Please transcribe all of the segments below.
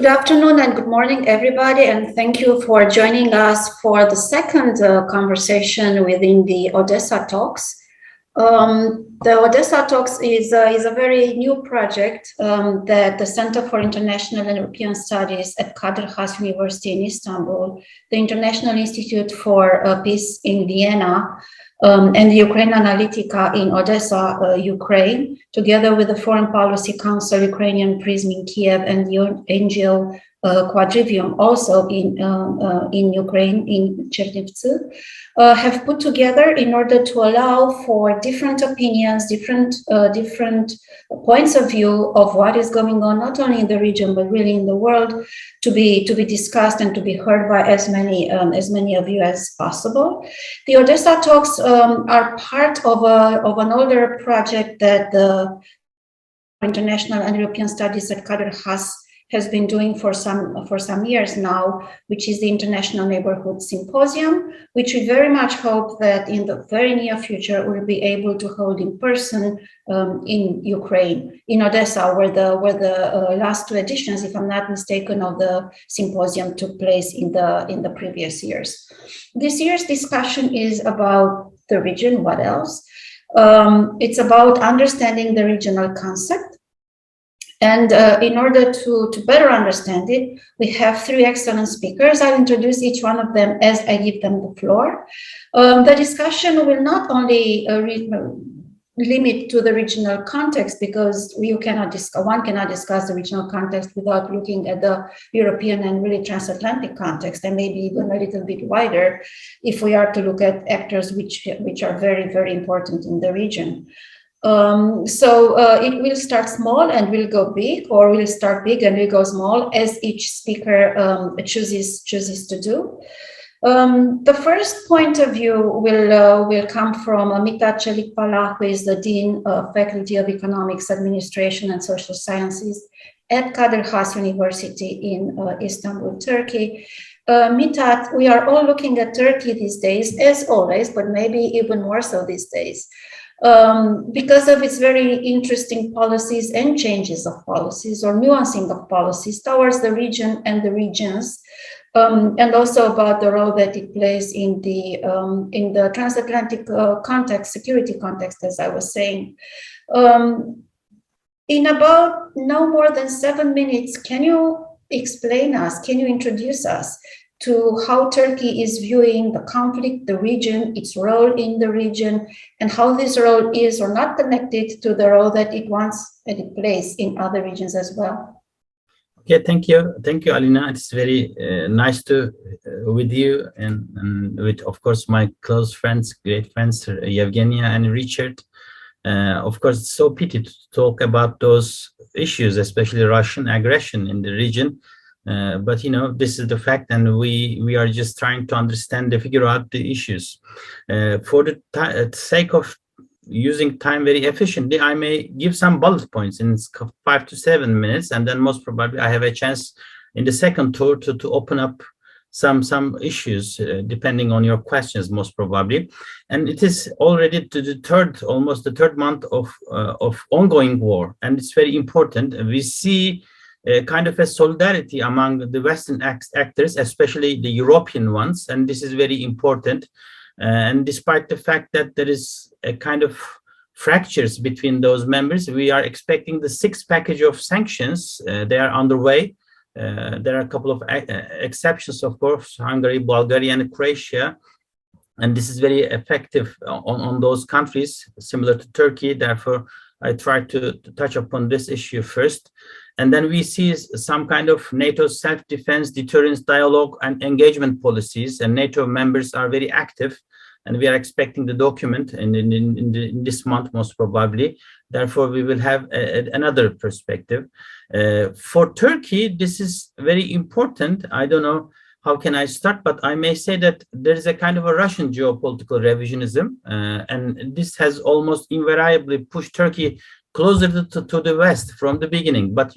Good afternoon and good morning, everybody, and thank you for joining us for the second conversation within the Odesa Talks. The Odesa Talks is a very new project that the Center for International and European Studies at Kadir University in Istanbul, the International Institute for Peace in Vienna, and the Ukraine Analytica in Odessa, Ukraine, together with the Foreign Policy Council, Ukrainian Prism in Kiev, and the Angel Quadrivium, also in Ukraine, in Chernivtsi, have put together in order to allow for different opinions, different points of view of what is going on, not only in the region, but really in the world, to be discussed and to be heard by as many of you as possible. The Odesa Talks are part of an older project that the International and European Studies at Kadir has been doing for some years now, which is the International Neighborhood Symposium, which we very much hope that in the very near future we'll be able to hold in person in Ukraine, in Odessa, where the last two editions, if I'm not mistaken, of the symposium took place in the previous years. This year's discussion is about the region. What else? It's about understanding the regional concept. And in order to better understand it, we have three excellent speakers. I'll introduce each one of them as I give them the floor. The discussion will not only limit to the regional context, because one cannot discuss the regional context without looking at the European and really transatlantic context, and maybe even a little bit wider if we are to look at actors which are very, very important in the region. It will start small and will go big, or will start big and will go small, as each speaker chooses to do. The first point of view will come from MITAT CELIKPALA, who is the Dean of Faculty of Economics, Administration and Social Sciences at Kadir Has University in Istanbul, Turkey. MITAT, we are all looking at Turkey these days, as always, but maybe even more so these days, because of its very interesting policies and changes of policies, or nuancing of policies towards the region and the regions, and also about the role that it plays in the transatlantic context, security context, as I was saying. In about no more than 7 minutes, can you introduce us to how Turkey is viewing the conflict, the region, its role in the region, and how this role is or not connected to the role that it plays in other regions as well? Okay, thank you, Alina. It's very nice to with you and with, of course, my close friends, great friends, Yevgenia and Richard. Of course, it's so pity to talk about those issues, especially Russian aggression in the region. But this is the fact, and we are just trying to understand and figure out the issues. For the sake of using time very efficiently, I may give some bullet points in 5 to 7 minutes, and then most probably I have a chance in the second tour to open up some issues depending on your questions, most probably. And it is already almost the third month of ongoing war, and it's very important. We see kind of a solidarity among the Western actors, especially the European ones, and this is very important. And despite the fact that there is a kind of fractures between those members, we are expecting the 6th package of sanctions. They are underway. There are a couple of exceptions, of course, Hungary, Bulgaria, and Croatia. And this is very effective on those countries, similar to Turkey. Therefore, I try to touch upon this issue first. And then we see some kind of NATO self-defense, deterrence, dialogue, and engagement policies. And NATO members are very active, and we are expecting the document in this month, most probably. Therefore, we will have another perspective. For Turkey, this is very important. I don't know how can I start, but I may say that there is a kind of a Russian geopolitical revisionism, and this has almost invariably pushed Turkey closer to the West from the beginning. But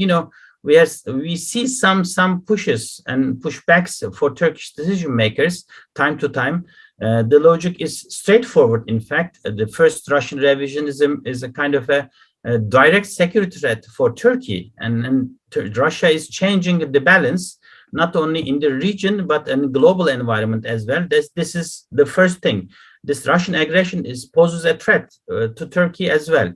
we see some pushes and pushbacks for Turkish decision makers time to time. The logic is straightforward. In fact, the first Russian revisionism is a kind of a direct security threat for Turkey, and Russia is changing the balance, not only in the region, but in global environment as well. This is the first thing. This Russian aggression poses a threat to Turkey as well.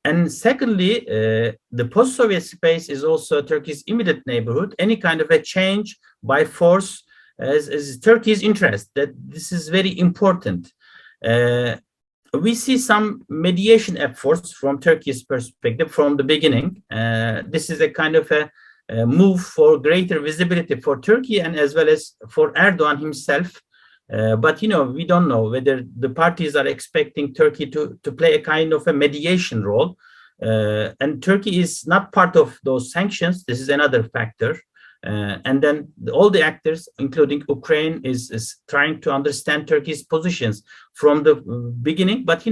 And secondly, the post-Soviet space is also Turkey's immediate neighborhood. Any kind of a change by force is Turkey's interest. That this is very important. We see some mediation efforts from Turkey's perspective from the beginning. This is a kind of a move for greater visibility for Turkey and as well as for Erdogan himself. But we don't know whether the parties are expecting Turkey to play a kind of a mediation role. And Turkey is not part of those sanctions. This is another factor. And then all the actors, including Ukraine, is trying to understand Turkey's positions from the beginning. But,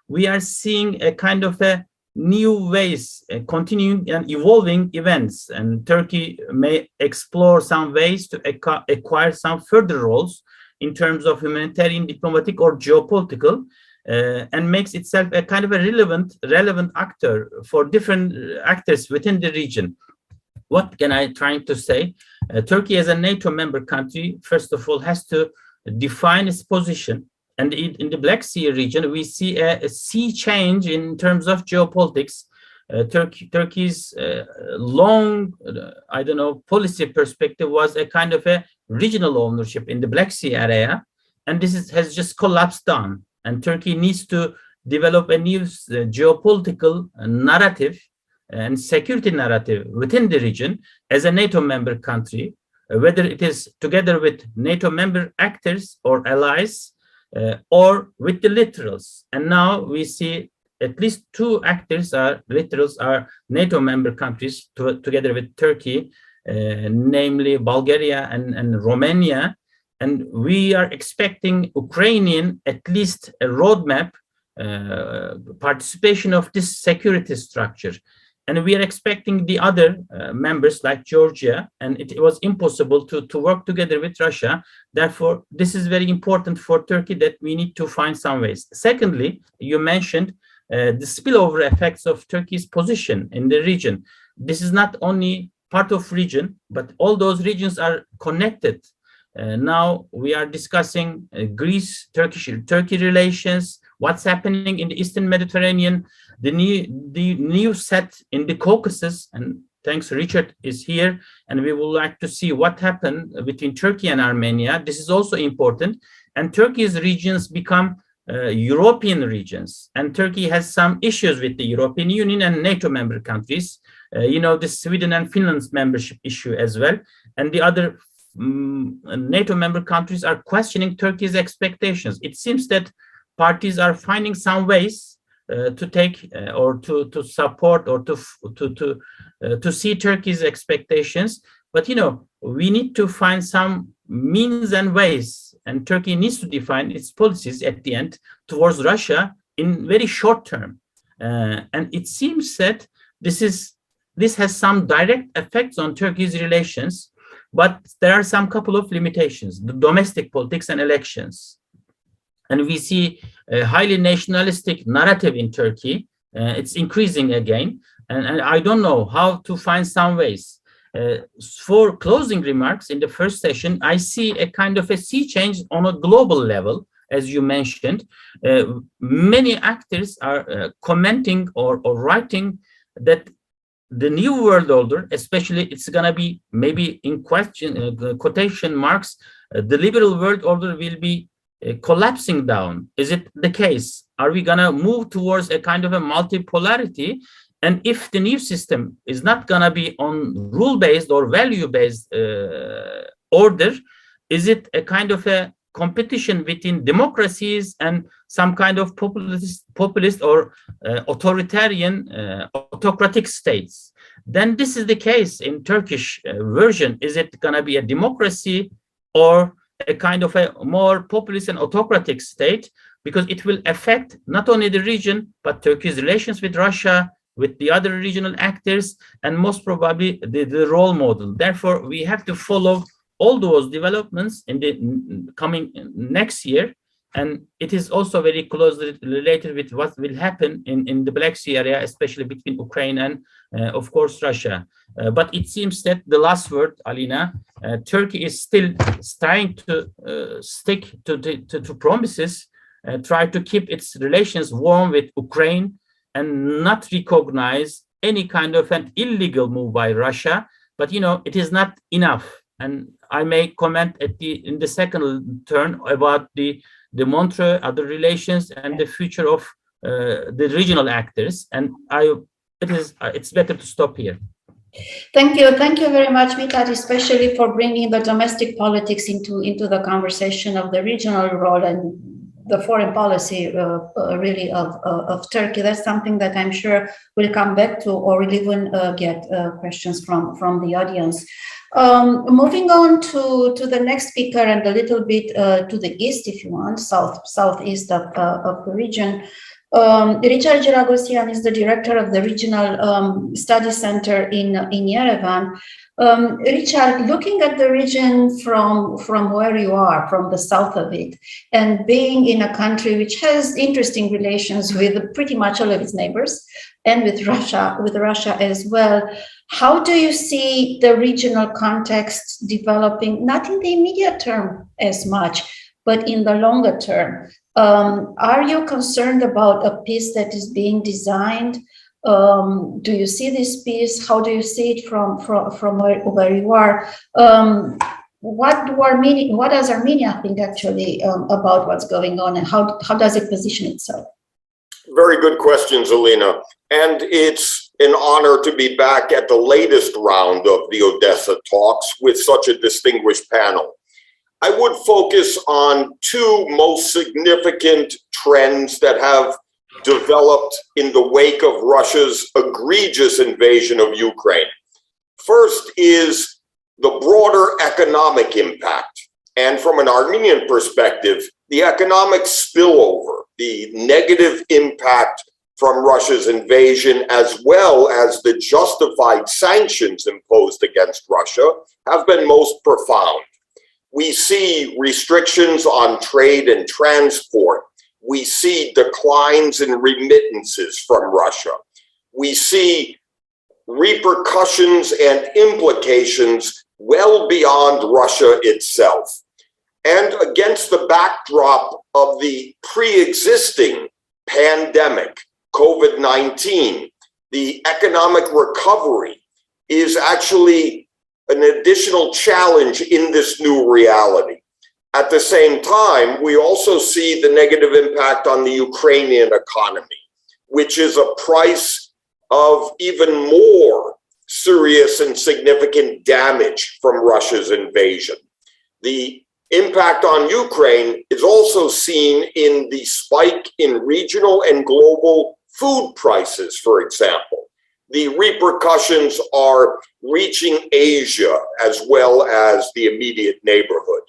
we are seeing a kind of a new ways, continuing and evolving events. And Turkey may explore some ways to acquire some further roles in terms of humanitarian, diplomatic, or geopolitical, and makes itself a kind of a relevant actor for different actors within the region. What can I trying to say? Turkey as a NATO member country, first of all, has to define its position. And in the Black Sea region, we see a sea change in terms of geopolitics. Turkey's long, policy perspective was a kind of a regional ownership in the Black Sea area. And this has just collapsed down. And Turkey needs to develop a new geopolitical narrative and security narrative within the region as a NATO member country, whether it is together with NATO member actors or allies or with the littorals. And now we see at least two littorals are NATO member countries together with Turkey, namely Bulgaria and Romania. And we are expecting Ukrainian at least a roadmap participation of this security structure. And we are expecting the other members like Georgia, and it was impossible to work together with Russia. Therefore, this is very important for Turkey that we need to find some ways. Secondly, you mentioned the spillover effects of Turkey's position in the region. This is not only part of region, but all those regions are connected. Now we are discussing Greece-Turkey relations, what's happening in the Eastern Mediterranean, the new set in the Caucasus, and thanks Richard is here, and we would like to see what happened between Turkey and Armenia. This is also important, and Turkey's regions become European regions, and Turkey has some issues with the European Union and NATO member countries, the Sweden and Finland's membership issue as well, and the other NATO member countries are questioning Turkey's expectations. It seems that parties are finding some ways to take or to support or to see Turkey's expectations. But we need to find some means and ways, and Turkey needs to define its policies at the end towards Russia in very short term. And it seems that this has some direct effects on Turkey's relations, but there are some couple of limitations: the domestic politics and elections. And we see a highly nationalistic narrative in Turkey. It's increasing again. And I don't know how to find some ways. For closing remarks in the first session, I see a kind of a sea change on a global level, as you mentioned. Many actors are commenting or writing that the new world order, especially, it's going to be maybe in question, quotation marks, the liberal world order will be collapsing down. Is it the case? Are we going to move towards a kind of a multipolarity? And if the new system is not going to be on rule-based or value-based order, is it a kind of a competition between democracies and some kind of populist or authoritarian, autocratic states? Then this is the case in Turkish version. Is it going to be a democracy or a kind of a more populist and autocratic state? Because it will affect not only the region, but Turkey's relations with Russia, with the other regional actors, and most probably the role model. Therefore, we have to follow all those developments in the coming next year And it is also very closely related with what will happen in the Black Sea area, especially between Ukraine and, of course, Russia. But it seems that the last word, Alina, Turkey is still trying to stick to promises, try to keep its relations warm with Ukraine and not recognize any kind of an illegal move by Russia. But, it is not enough. And I may comment in the second turn about the Montreux, other relations, and the future of the regional actors. And it's better to stop here. Thank you very much, MITAT, especially for bringing the domestic politics into the conversation of the regional role and the foreign policy really of Turkey. That's something that I'm sure we'll come back to, or we'll even get questions from the audience. Moving on to the next speaker and a little bit to the east, if you want, southeast of the region. Richard Giragosian is the director of the Regional Study Center in Yerevan. Richard, looking at the region from where you are, from the south of it, and being in a country which has interesting relations with pretty much all of its neighbors and with Russia as well, how do you see the regional context developing, not in the immediate term as much, but in the longer term? Are you concerned about a peace that is being designed? Do you see this peace? How do you see it from where you are? What does Armenia think actually about what's going on, and how does it position itself? Very good questions, Alina. And it's an honor to be back at the latest round of the Odesa talks with such a distinguished panel. I would focus on two most significant trends that have developed in the wake of Russia's egregious invasion of Ukraine. First is the broader economic impact. And from an Armenian perspective, the economic spillover, the negative impact from Russia's invasion, as well as the justified sanctions imposed against Russia, have been most profound. We see restrictions on trade and transport. We see declines in remittances from Russia. We see repercussions and implications well beyond Russia itself. And against the backdrop of the pre-existing pandemic, COVID-19, the economic recovery is actually an additional challenge in this new reality. At the same time, we also see the negative impact on the Ukrainian economy, which is a price of even more serious and significant damage from Russia's invasion. The impact on Ukraine is also seen in the spike in regional and global food prices, for example. The repercussions are reaching Asia as well as the immediate neighborhood,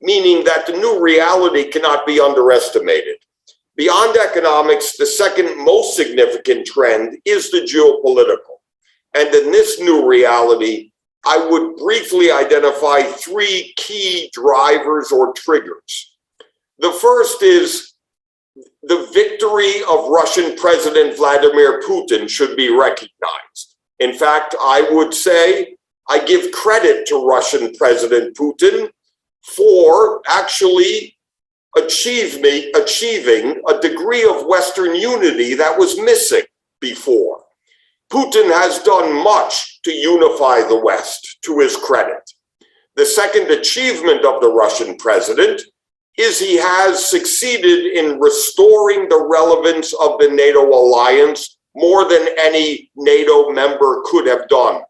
meaning that the new reality cannot be underestimated. Beyond economics, the second most significant trend is the geopolitical. And in this new reality, I would briefly identify three key drivers or triggers. The first is the victory of Russian President Vladimir Putin should be recognized. In fact, I would say I give credit to Russian President Putin for actually achieving a degree of Western unity that was missing before. Putin has done much to unify the West, to his credit. The second achievement of the Russian president is he has succeeded in restoring the relevance of the NATO alliance more than any NATO member could have done.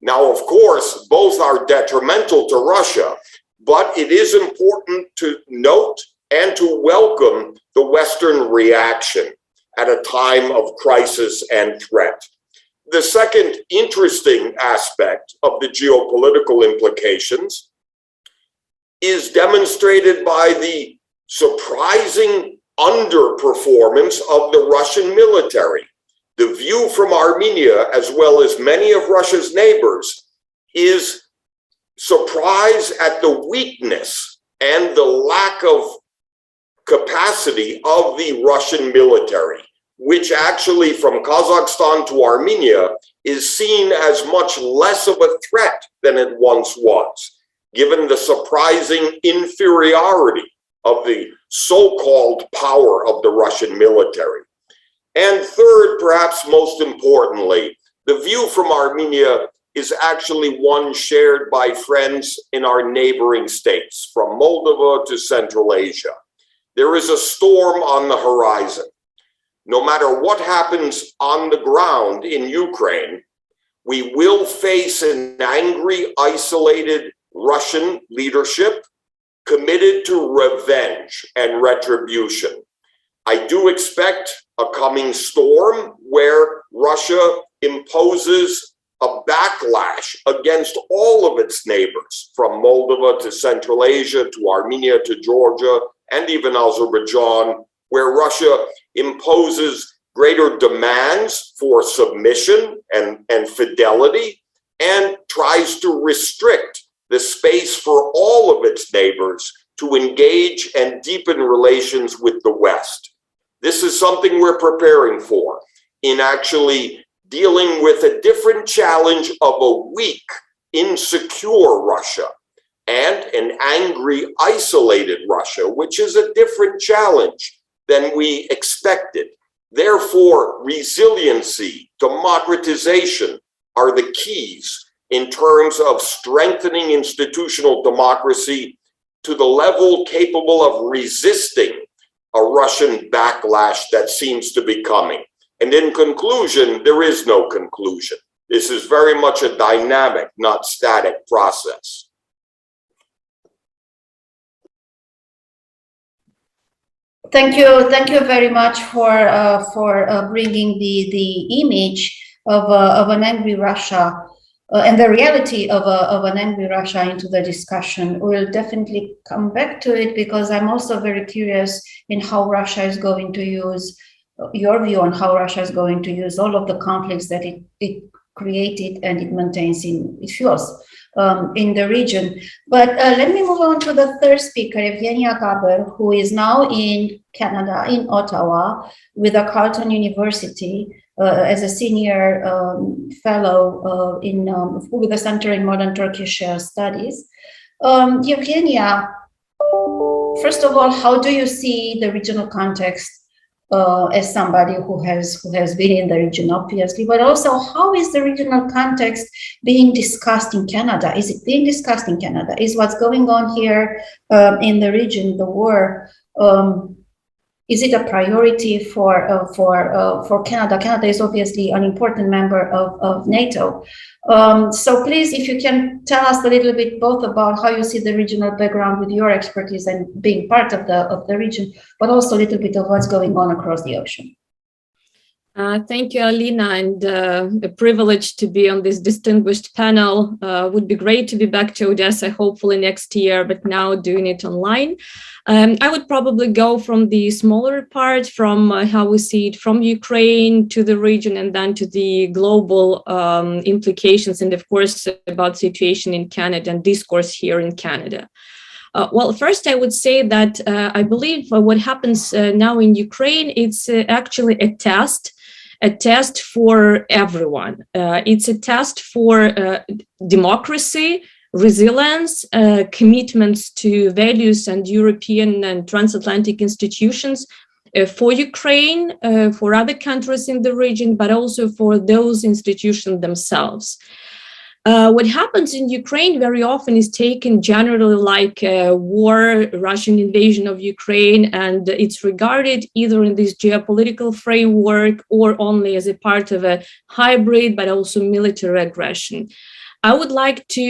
Now, of course, both are detrimental to Russia, but it is important to note and to welcome the Western reaction at a time of crisis and threat. The second interesting aspect of the geopolitical implications is demonstrated by the surprising underperformance of the Russian military. The view from Armenia, as well as many of Russia's neighbors, is surprise at the weakness and the lack of capacity of the Russian military, which actually from Kazakhstan to Armenia is seen as much less of a threat than it once was, given the surprising inferiority of the so-called power of the Russian military. And third, perhaps most importantly, the view from Armenia is actually one shared by friends in our neighboring states, from Moldova to Central Asia. There is a storm on the horizon. No matter what happens on the ground in Ukraine, we will face an angry, isolated Russian leadership committed to revenge and retribution. I do expect a coming storm where Russia imposes a backlash against all of its neighbors, from Moldova to Central Asia to Armenia to Georgia and even Azerbaijan, where Russia imposes greater demands for submission and fidelity and tries to restrict the space for all of its neighbors to engage and deepen relations with the West. This is something we're preparing for in actually dealing with a different challenge of a weak, insecure Russia and an angry, isolated Russia, which is a different challenge than we expected. Therefore, resiliency, democratization are the keys in terms of strengthening institutional democracy to the level capable of resisting a Russian backlash that seems to be coming. And in conclusion, there is no conclusion. This is very much a dynamic, not static process. Thank you very much for bringing the image of an angry Russia and the reality of an angry Russia into the discussion. We'll definitely come back to it because I'm also very curious in how Russia is going to use your view on how Russia is going to use all of the conflicts that it created and it maintains it fuels in the region. But let me move on to the third speaker, YEVGENYA GABER, who is now in Canada, in Ottawa, with the Carleton University as a senior fellow with a Center in Modern Turkish Studies. YEVGENYA, first of all, how do you see the regional context as somebody who has been in the region, obviously, but also how is the regional context being discussed in Canada? Is it being discussed in Canada? Is what's going on here in the region, the war, is it a priority for Canada? Canada is obviously an important member of NATO. So please, if you can tell us a little bit both about how you see the regional background with your expertise and being part of the region, but also a little bit of what's going on across the ocean. Thank you, Alina, and a privilege to be on this distinguished panel. Would be great to be back to Odesa, hopefully next year, but now doing it online. I would probably go from the smaller part, from how we see it from Ukraine to the region, and then to the global implications, and of course about situation in Canada and discourse here in Canada. Well, first I would say that I believe what happens now in Ukraine, it's actually a test for everyone. It's a test for democracy, resilience, commitments to values and European and transatlantic institutions for Ukraine, for other countries in the region, but also for those institutions themselves. What happens in Ukraine very often is taken generally like a war, Russian invasion of Ukraine, and it's regarded either in this geopolitical framework or only as a part of a hybrid, but also military aggression. I would like to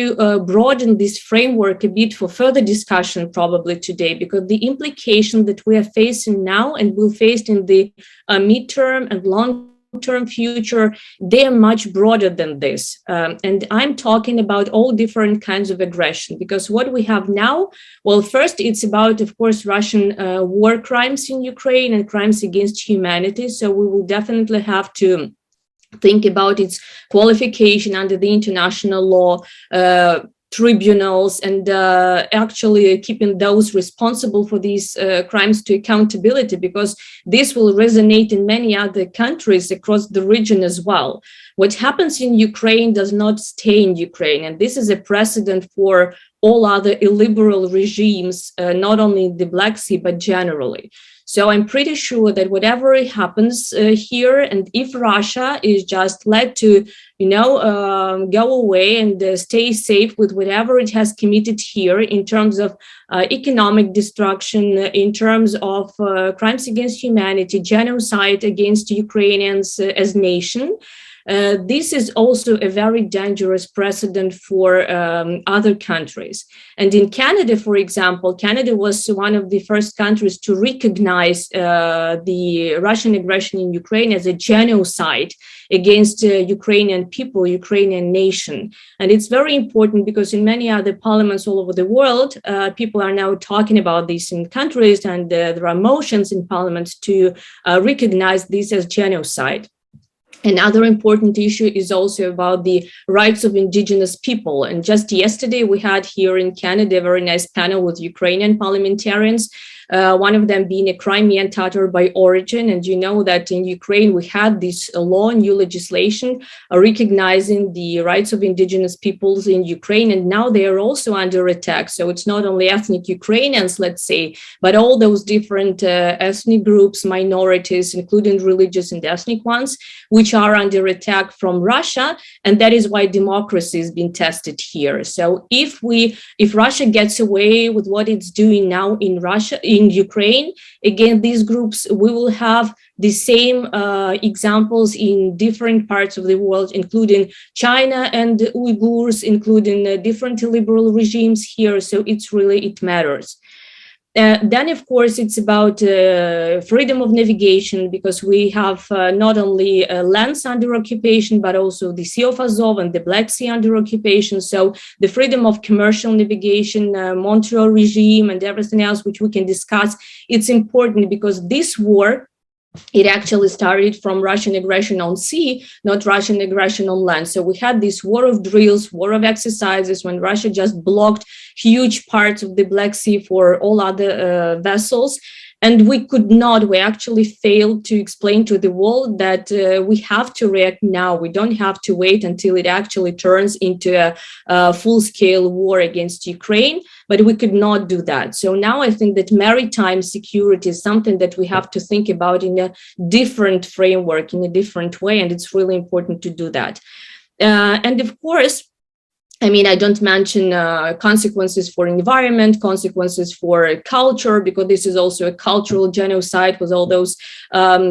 broaden this framework a bit for further discussion probably today, because the implication that we are facing now and will face in the midterm and long-term future, they are much broader than this. And I'm talking about all different kinds of aggression, because what we have now, well, first, it's about, of course, Russian war crimes in Ukraine and crimes against humanity. So we will definitely have to think about its qualification under the international law, tribunals and actually keeping those responsible for these crimes to accountability, because this will resonate in many other countries across the region as well. What happens in Ukraine does not stay in Ukraine, and this is a precedent for all other illiberal regimes, not only in the Black Sea, but generally. So I'm pretty sure that whatever happens here, and if Russia is just led to, go away and stay safe with whatever it has committed here in terms of economic destruction, in terms of crimes against humanity, genocide against Ukrainians as nation, this is also a very dangerous precedent for other countries. And in Canada, for example, Canada was one of the first countries to recognize the Russian aggression in Ukraine as a genocide against Ukrainian people, Ukrainian nation. And it's very important because in many other parliaments all over the world, people are now talking about this in countries, and there are motions in parliament to recognize this as genocide. Another important issue is also about the rights of Indigenous people. And just yesterday, we had here in Canada a very nice panel with Ukrainian parliamentarians, one of them being a Crimean Tatar by origin. And you know that in Ukraine, we had this law, new legislation recognizing the rights of Indigenous peoples in Ukraine. And now they are also under attack. So it's not only ethnic Ukrainians, let's say, but all those different ethnic groups, minorities, including religious and ethnic ones, which are under attack from Russia. And that is why democracy is being tested here. So if Russia gets away with what it's doing now in Ukraine, again, these groups, we will have the same examples in different parts of the world, including China and Uyghurs, including different illiberal regimes here. So it matters. Then, of course, it's about freedom of navigation, because we have not only lands under occupation, but also the Sea of Azov and the Black Sea under occupation. So the freedom of commercial navigation, Montreal regime, and everything else, which we can discuss, it's important because this war, it actually started from Russian aggression on sea, not Russian aggression on land. So we had this war of drills, war of exercises, when Russia just blocked huge parts of the Black Sea for all other vessels. And we actually failed to explain to the world that we have to react now. We don't have to wait until it actually turns into a full-scale war against Ukraine, but we could not do that. So now I think that maritime security is something that we have to think about in a different framework, in a different way, and it's really important to do that. And of course, I don't mention consequences for environment, consequences for culture, because this is also a cultural genocide with all those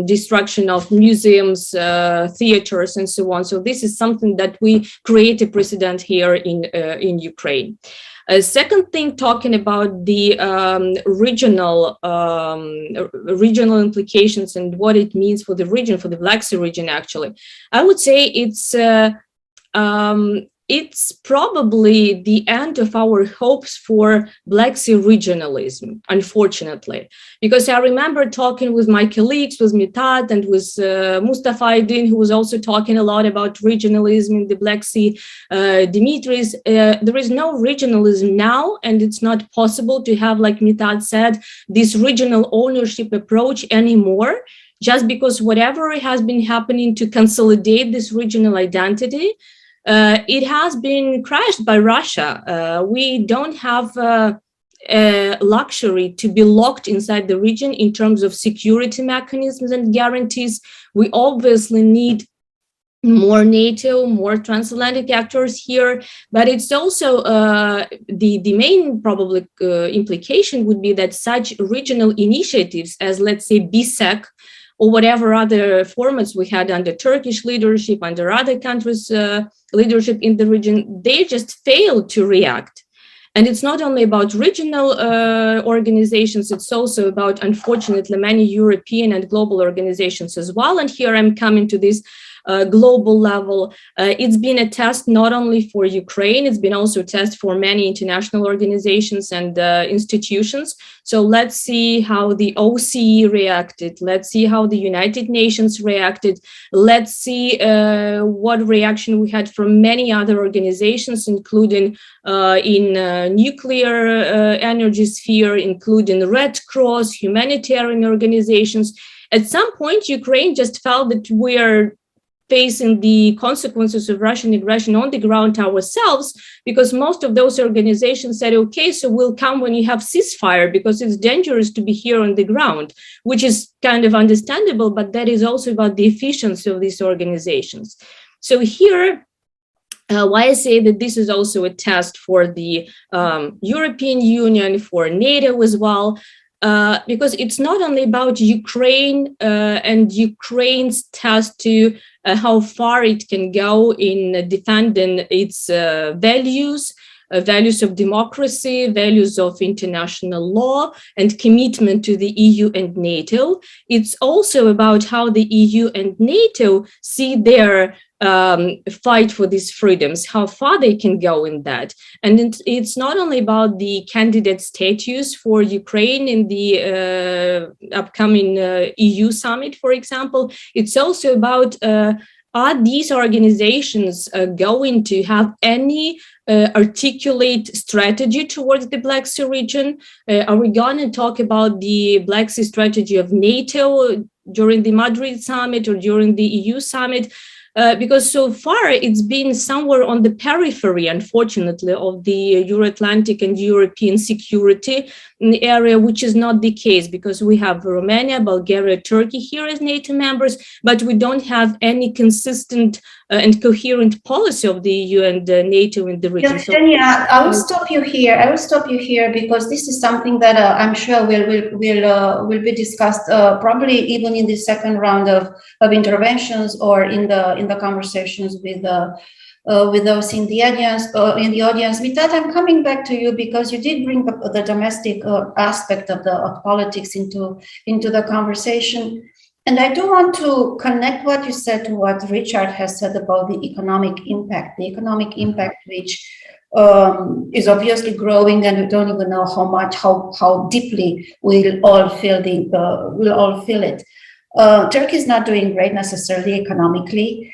destruction of museums, theaters, and so on. So this is something that we create a precedent here in Ukraine. Second thing, talking about the regional implications and what it means for the region, for the Black Sea region, actually, I would say it's probably the end of our hopes for Black Sea regionalism, unfortunately, because I remember talking with my colleagues, with MITAT and with Mustafa Aydin, who was also talking a lot about regionalism in the Black Sea. Dimitris, there is no regionalism now, and it's not possible to have, like MITAT said, this regional ownership approach anymore, just because whatever has been happening to consolidate this regional identity, it has been crashed by Russia. We don't have a luxury to be locked inside the region in terms of security mechanisms and guarantees. We obviously need more NATO, more transatlantic actors here, but it's also the main probably implication would be that such regional initiatives as, let's say, BSEC, or whatever other formats we had under Turkish leadership, under other countries' leadership in the region, they just failed to react. And it's not only about regional organizations, it's also about, unfortunately, many European and global organizations as well. And here I'm coming to this global level. It's been a test not only for Ukraine, it's been also a test for many international organizations and institutions. So let's see how the OCE reacted. Let's see how the United Nations reacted. Let's see what reaction we had from many other organizations, including in nuclear energy sphere, including Red Cross, humanitarian organizations. At some point, Ukraine just felt that we're facing the consequences of Russian aggression on the ground ourselves, because most of those organizations said, okay, so we'll come when you have ceasefire, because it's dangerous to be here on the ground, which is kind of understandable, but that is also about the efficiency of these organizations. So here, why I say that this is also a test for the European Union, for NATO as well, because it's not only about Ukraine and Ukraine's test to how far it can go in defending its values, values of democracy, values of international law, and commitment to the EU and NATO. It's also about how the EU and NATO see their fight for these freedoms, how far they can go in that. And it's not only about the candidate status for Ukraine in the upcoming EU summit, for example. It's also about are these organizations going to have any articulate strategy towards the Black Sea region? Are we going to talk about the Black Sea strategy of NATO during the Madrid summit or during the EU summit? Because so far it's been somewhere on the periphery, unfortunately, of the Euro-Atlantic and European security area, which is not the case, because we have Romania, Bulgaria, Turkey here as NATO members, but we don't have any consistent and coherent policy of the EU and NATO in the region. Yevgenia, I will stop you here. I will stop you here because this is something that I'm sure will be discussed probably even in the second round of interventions or in the conversations with those in the audience. MITAT, I'm coming back to you because you did bring the domestic aspect of politics into the conversation. And I do want to connect what you said to what Richard has said about the economic impact which is obviously growing, and we don't even know how deeply we'll all feel it. Turkey is not doing great necessarily economically.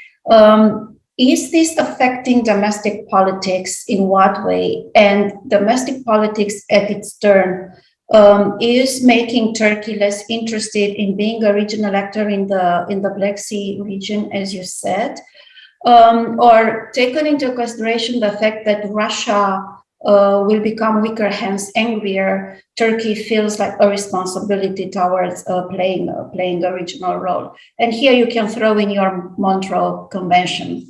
Is this affecting domestic politics in what way? And domestic politics at its turn is making Turkey less interested in being a regional actor in the Black Sea region, as you said, or taken into consideration the fact that Russia will become weaker, hence angrier. Turkey feels like a responsibility towards playing a regional role. And here you can throw in your Montreux Convention.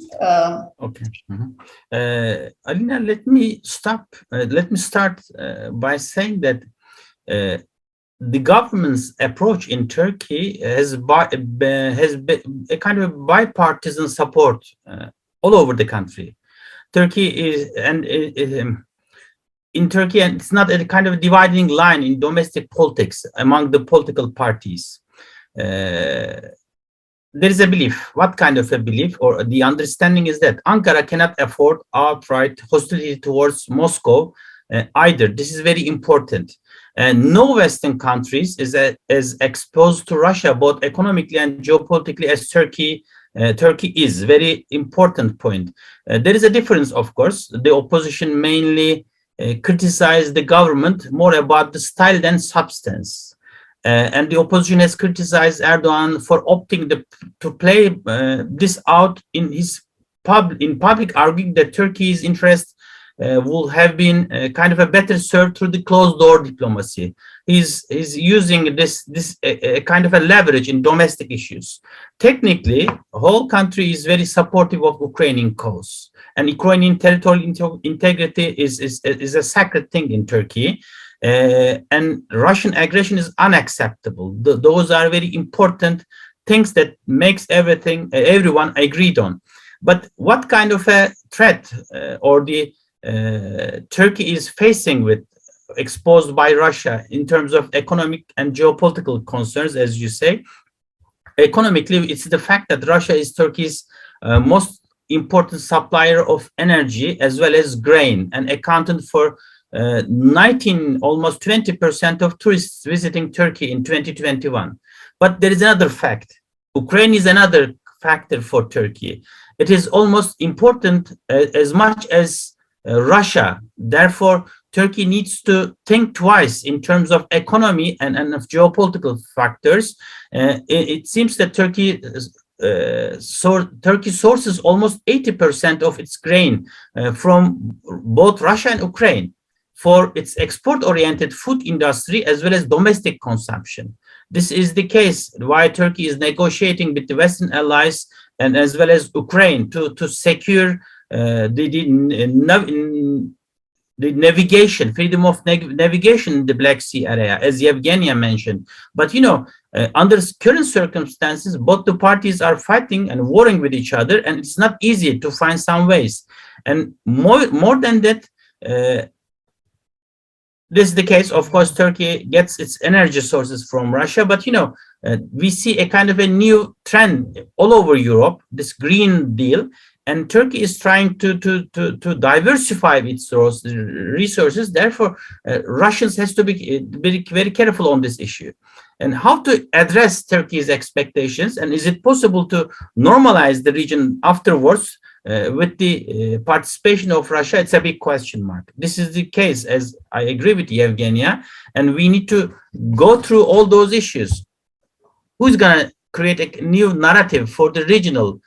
Okay. Alina, let me start by saying that the government's approach in Turkey has been a kind of bipartisan support all over the country. Turkey is, and in Turkey, and it's not a kind of dividing line in domestic politics among the political parties. There is a belief. What kind of a belief, or the understanding is that Ankara cannot afford outright hostility towards Moscow either. This is very important. And no Western countries is as exposed to Russia, both economically and geopolitically, as Turkey. Turkey is very important point. There is a difference, of course. The opposition mainly criticized the government more about the style than substance. And the opposition has criticized Erdogan for opting to play this out in public, arguing that Turkey's interest will have been kind of a better served through the closed door diplomacy. He's using this kind of a leverage in domestic issues. Technically, the whole country is very supportive of Ukrainian cause, and Ukrainian territorial integrity is a sacred thing in Turkey. And Russian aggression is unacceptable. Those are very important things that makes everyone agreed on. But what kind of a threat or the Turkey is facing with exposed by Russia in terms of economic and geopolitical concerns, as you say, economically, it's the fact that Russia is Turkey's most important supplier of energy as well as grain, and accounted for almost 20% of tourists visiting Turkey in 2021. But there is another fact. Ukraine is another factor for Turkey. It is almost important as much as Russia. Therefore, Turkey needs to think twice in terms of economy and of geopolitical factors. It seems that Turkey sources almost 80% of its grain from both Russia and Ukraine for its export-oriented food industry as well as domestic consumption. This is the case why Turkey is negotiating with the Western allies and as well as Ukraine to secure the navigation, freedom of navigation in the Black Sea area, as Yevgenia mentioned. But, under current circumstances, both the parties are fighting and warring with each other, and it's not easy to find some ways. And more than that, this is the case. Of course, Turkey gets its energy sources from Russia, but we see a kind of a new trend all over Europe, this Green Deal, and Turkey is trying to diversify its resources. Therefore, Russians has to be very careful on this issue. And how to address Turkey's expectations, and is it possible to normalize the region afterwards? With the participation of Russia, it's a big question mark. This is the case, as I agree with Yevgenia, and we need to go through all those issues. Who's going to create a new narrative for the regional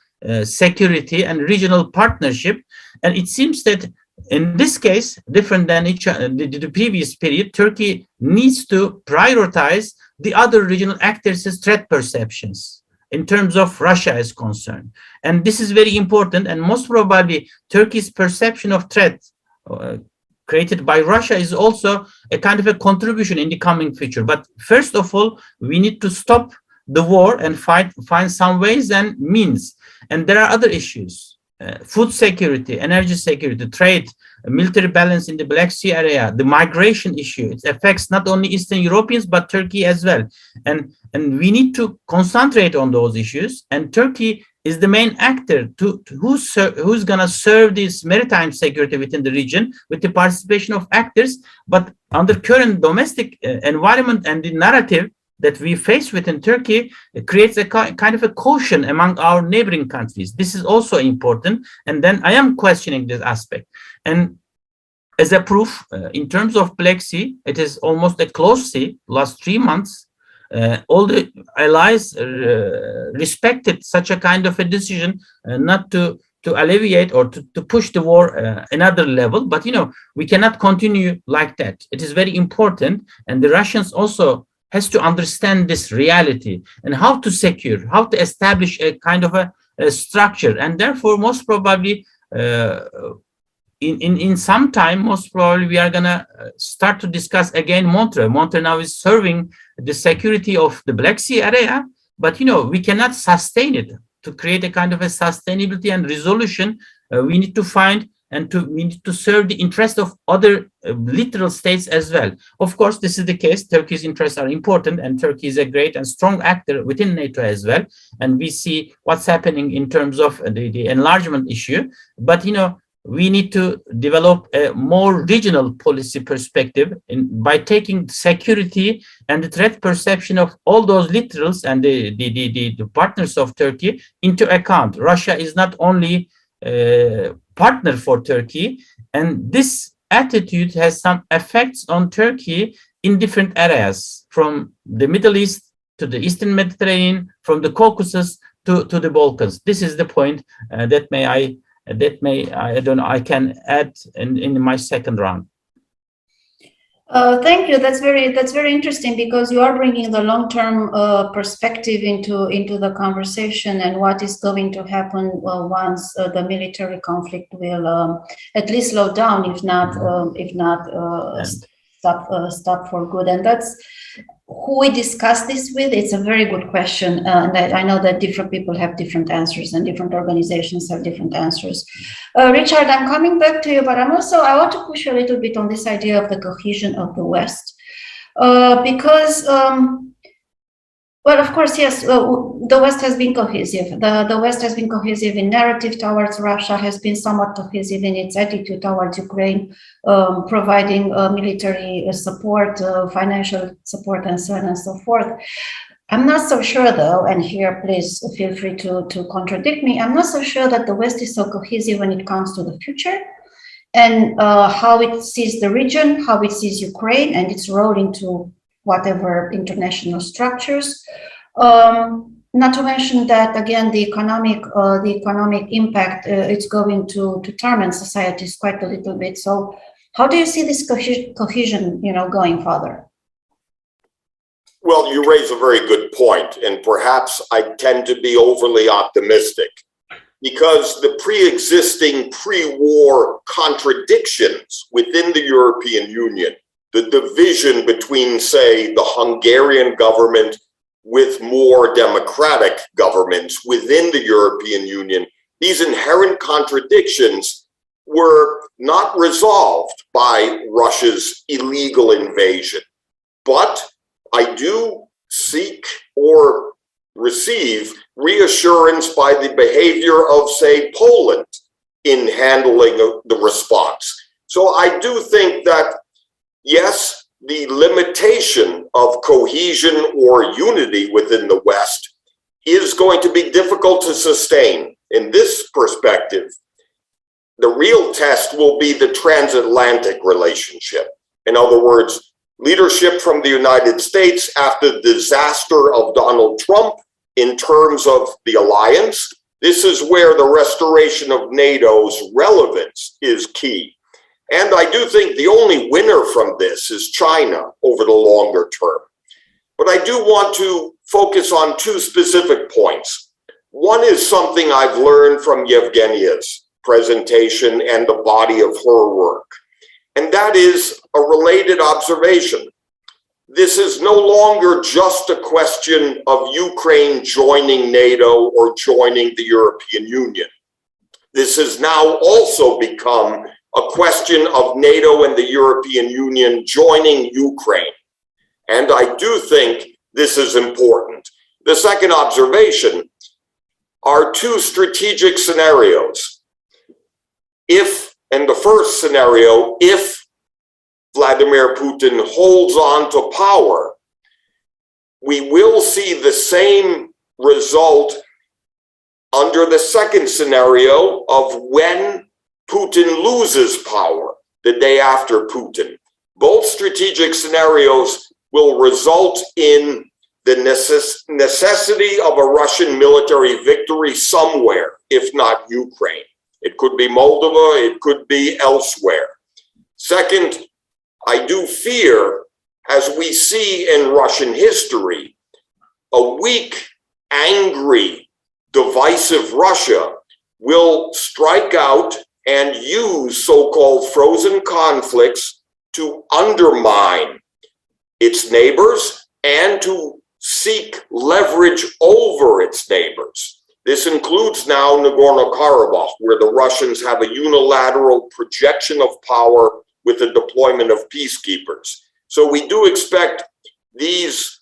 security and regional partnership? And it seems that in this case, different than the previous period, Turkey needs to prioritize the other regional actors' threat perceptions in terms of Russia is concerned. And this is very important, and most probably Turkey's perception of threat created by Russia is also a kind of a contribution in the coming future. But first of all, we need to stop the war and find some ways and means. And there are other issues, food security, energy security, trade, military balance in the Black Sea area, the migration issue. It affects not only Eastern Europeans, but Turkey as well. And we need to concentrate on those issues. And Turkey is the main actor who's going to serve this maritime security within the region with the participation of actors. But under current domestic environment and the narrative that we face within Turkey, it creates a kind of a caution among our neighboring countries. This is also important. And then I am questioning this aspect. And as a proof, in terms of Black Sea, it is almost a closed sea. Last 3 months, all the allies respected such a kind of a decision not to alleviate or to push the war another level. But, we cannot continue like that. It is very important. And the Russians also has to understand this reality and how to establish a kind of a structure. And therefore, most probably, in some time, most probably we are going to start to discuss again Montreux. Montreux now is serving the security of the Black Sea area, but we cannot sustain it. To create a kind of a sustainability and resolution, we need to find and we need to serve the interest of other littoral states as well. Of course, this is the case. Turkey's interests are important, and Turkey is a great and strong actor within NATO as well. And we see what's happening in terms of the enlargement issue. But, we need to develop a more regional policy perspective by taking security and the threat perception of all those littorals and the partners of Turkey into account. Russia is not only partner for Turkey, and this attitude has some effects on Turkey in different areas, from the Middle East to the Eastern Mediterranean, from the Caucasus to the Balkans. This is the point I can add in my second round. Thank you. That's very interesting, because you are bringing the long-term perspective into the conversation, and what is going to happen once the military conflict will at least slow down, if not stop for good. And that's who we discuss this with. It's a very good question, and I know that different people have different answers, and different organizations have different answers. Richard, I'm coming back to you, but I want to push a little bit on this idea of the cohesion of the West, because Well, of course, yes. The West has been cohesive. The West has been cohesive in narrative towards Russia, has been somewhat cohesive in its attitude towards Ukraine, providing military support, financial support, and so on and so forth. I'm not so sure, though, and here, please feel free to contradict me. I'm not so sure that the West is so cohesive when it comes to the future and how it sees the region, how it sees Ukraine and its role into whatever international structures. Not to mention that, again, the economic impact it's going to torment societies quite a little bit. So how do you see this cohesion, going further? Well, you raise a very good point, and perhaps I tend to be overly optimistic because the pre-existing pre-war contradictions within the European Union, the division between, say, the Hungarian government with more democratic governments within the European Union, these inherent contradictions were not resolved by Russia's illegal invasion. But I do seek or receive reassurance by the behavior of, say, Poland in handling the response. So I do think that, yes, the limitation of cohesion or unity within the West is going to be difficult to sustain. In this perspective, the real test will be the transatlantic relationship. In other words, leadership from the United States after the disaster of Donald Trump in terms of the alliance. This is where the restoration of NATO's relevance is key. And I do think the only winner from this is China over the longer term. But I do want to focus on two specific points. One is something I've learned from Yevgenya's presentation and the body of her work. And that is a related observation. This is no longer just a question of Ukraine joining NATO or joining the European Union. This has now also become a question of NATO and the European Union joining Ukraine. And I do think this is important. The second observation are two strategic scenarios. In the first scenario, if Vladimir Putin holds on to power, we will see the same result under the second scenario of when Putin loses power, the day after Putin. Both strategic scenarios will result in the necessity of a Russian military victory somewhere, if not Ukraine. It could be Moldova, it could be elsewhere. Second, I do fear, as we see in Russian history, a weak, angry, divisive Russia will strike out and use so-called frozen conflicts to undermine its neighbors and to seek leverage over its neighbors. This includes now Nagorno-Karabakh, where the Russians have a unilateral projection of power with the deployment of peacekeepers. So we do expect these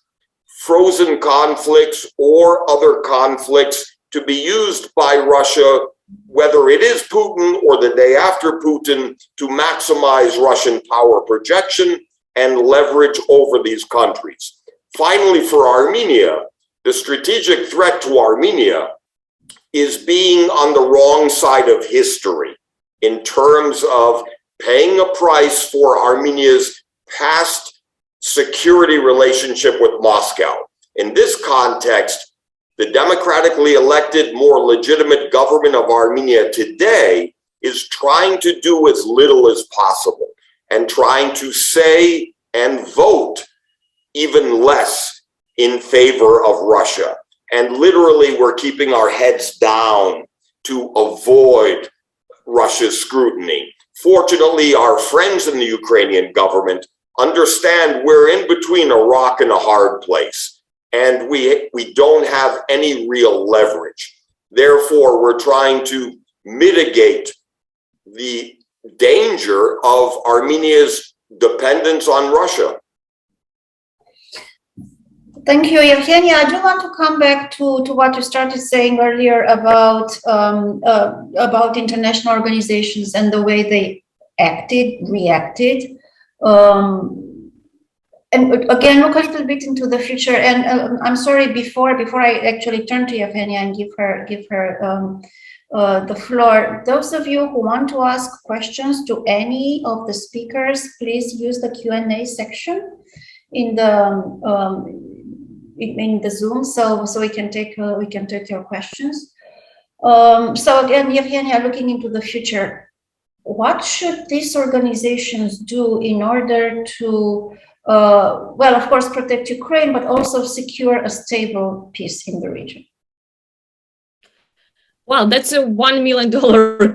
frozen conflicts or other conflicts to be used by Russia, whether it is Putin or the day after Putin, to maximize Russian power projection and leverage over these countries. Finally, for Armenia, the strategic threat to Armenia is being on the wrong side of history in terms of paying a price for Armenia's past security relationship with Moscow. In this context, the democratically elected, more legitimate government of Armenia today is trying to do as little as possible and trying to say and vote even less in favor of Russia. And literally, we're keeping our heads down to avoid Russia's scrutiny. Fortunately, our friends in the Ukrainian government understand we're in between a rock and a hard place, and we don't have any real leverage. Therefore, we're trying to mitigate the danger of Armenia's dependence on Russia. Thank you, Yevgenia. I do want to come back to what you started saying earlier about international organizations and the way they reacted. And again, look a little bit into the future. And I'm sorry, before I actually turn to Yevgenia and give her the floor, those of you who want to ask questions to any of the speakers, please use the Q&A section in the Zoom, so we can take your questions. So again, Yevgenia, looking into the future, what should these organizations do in order to, well, of course, protect Ukraine, but also secure a stable peace in the region? Well, that's a $1 million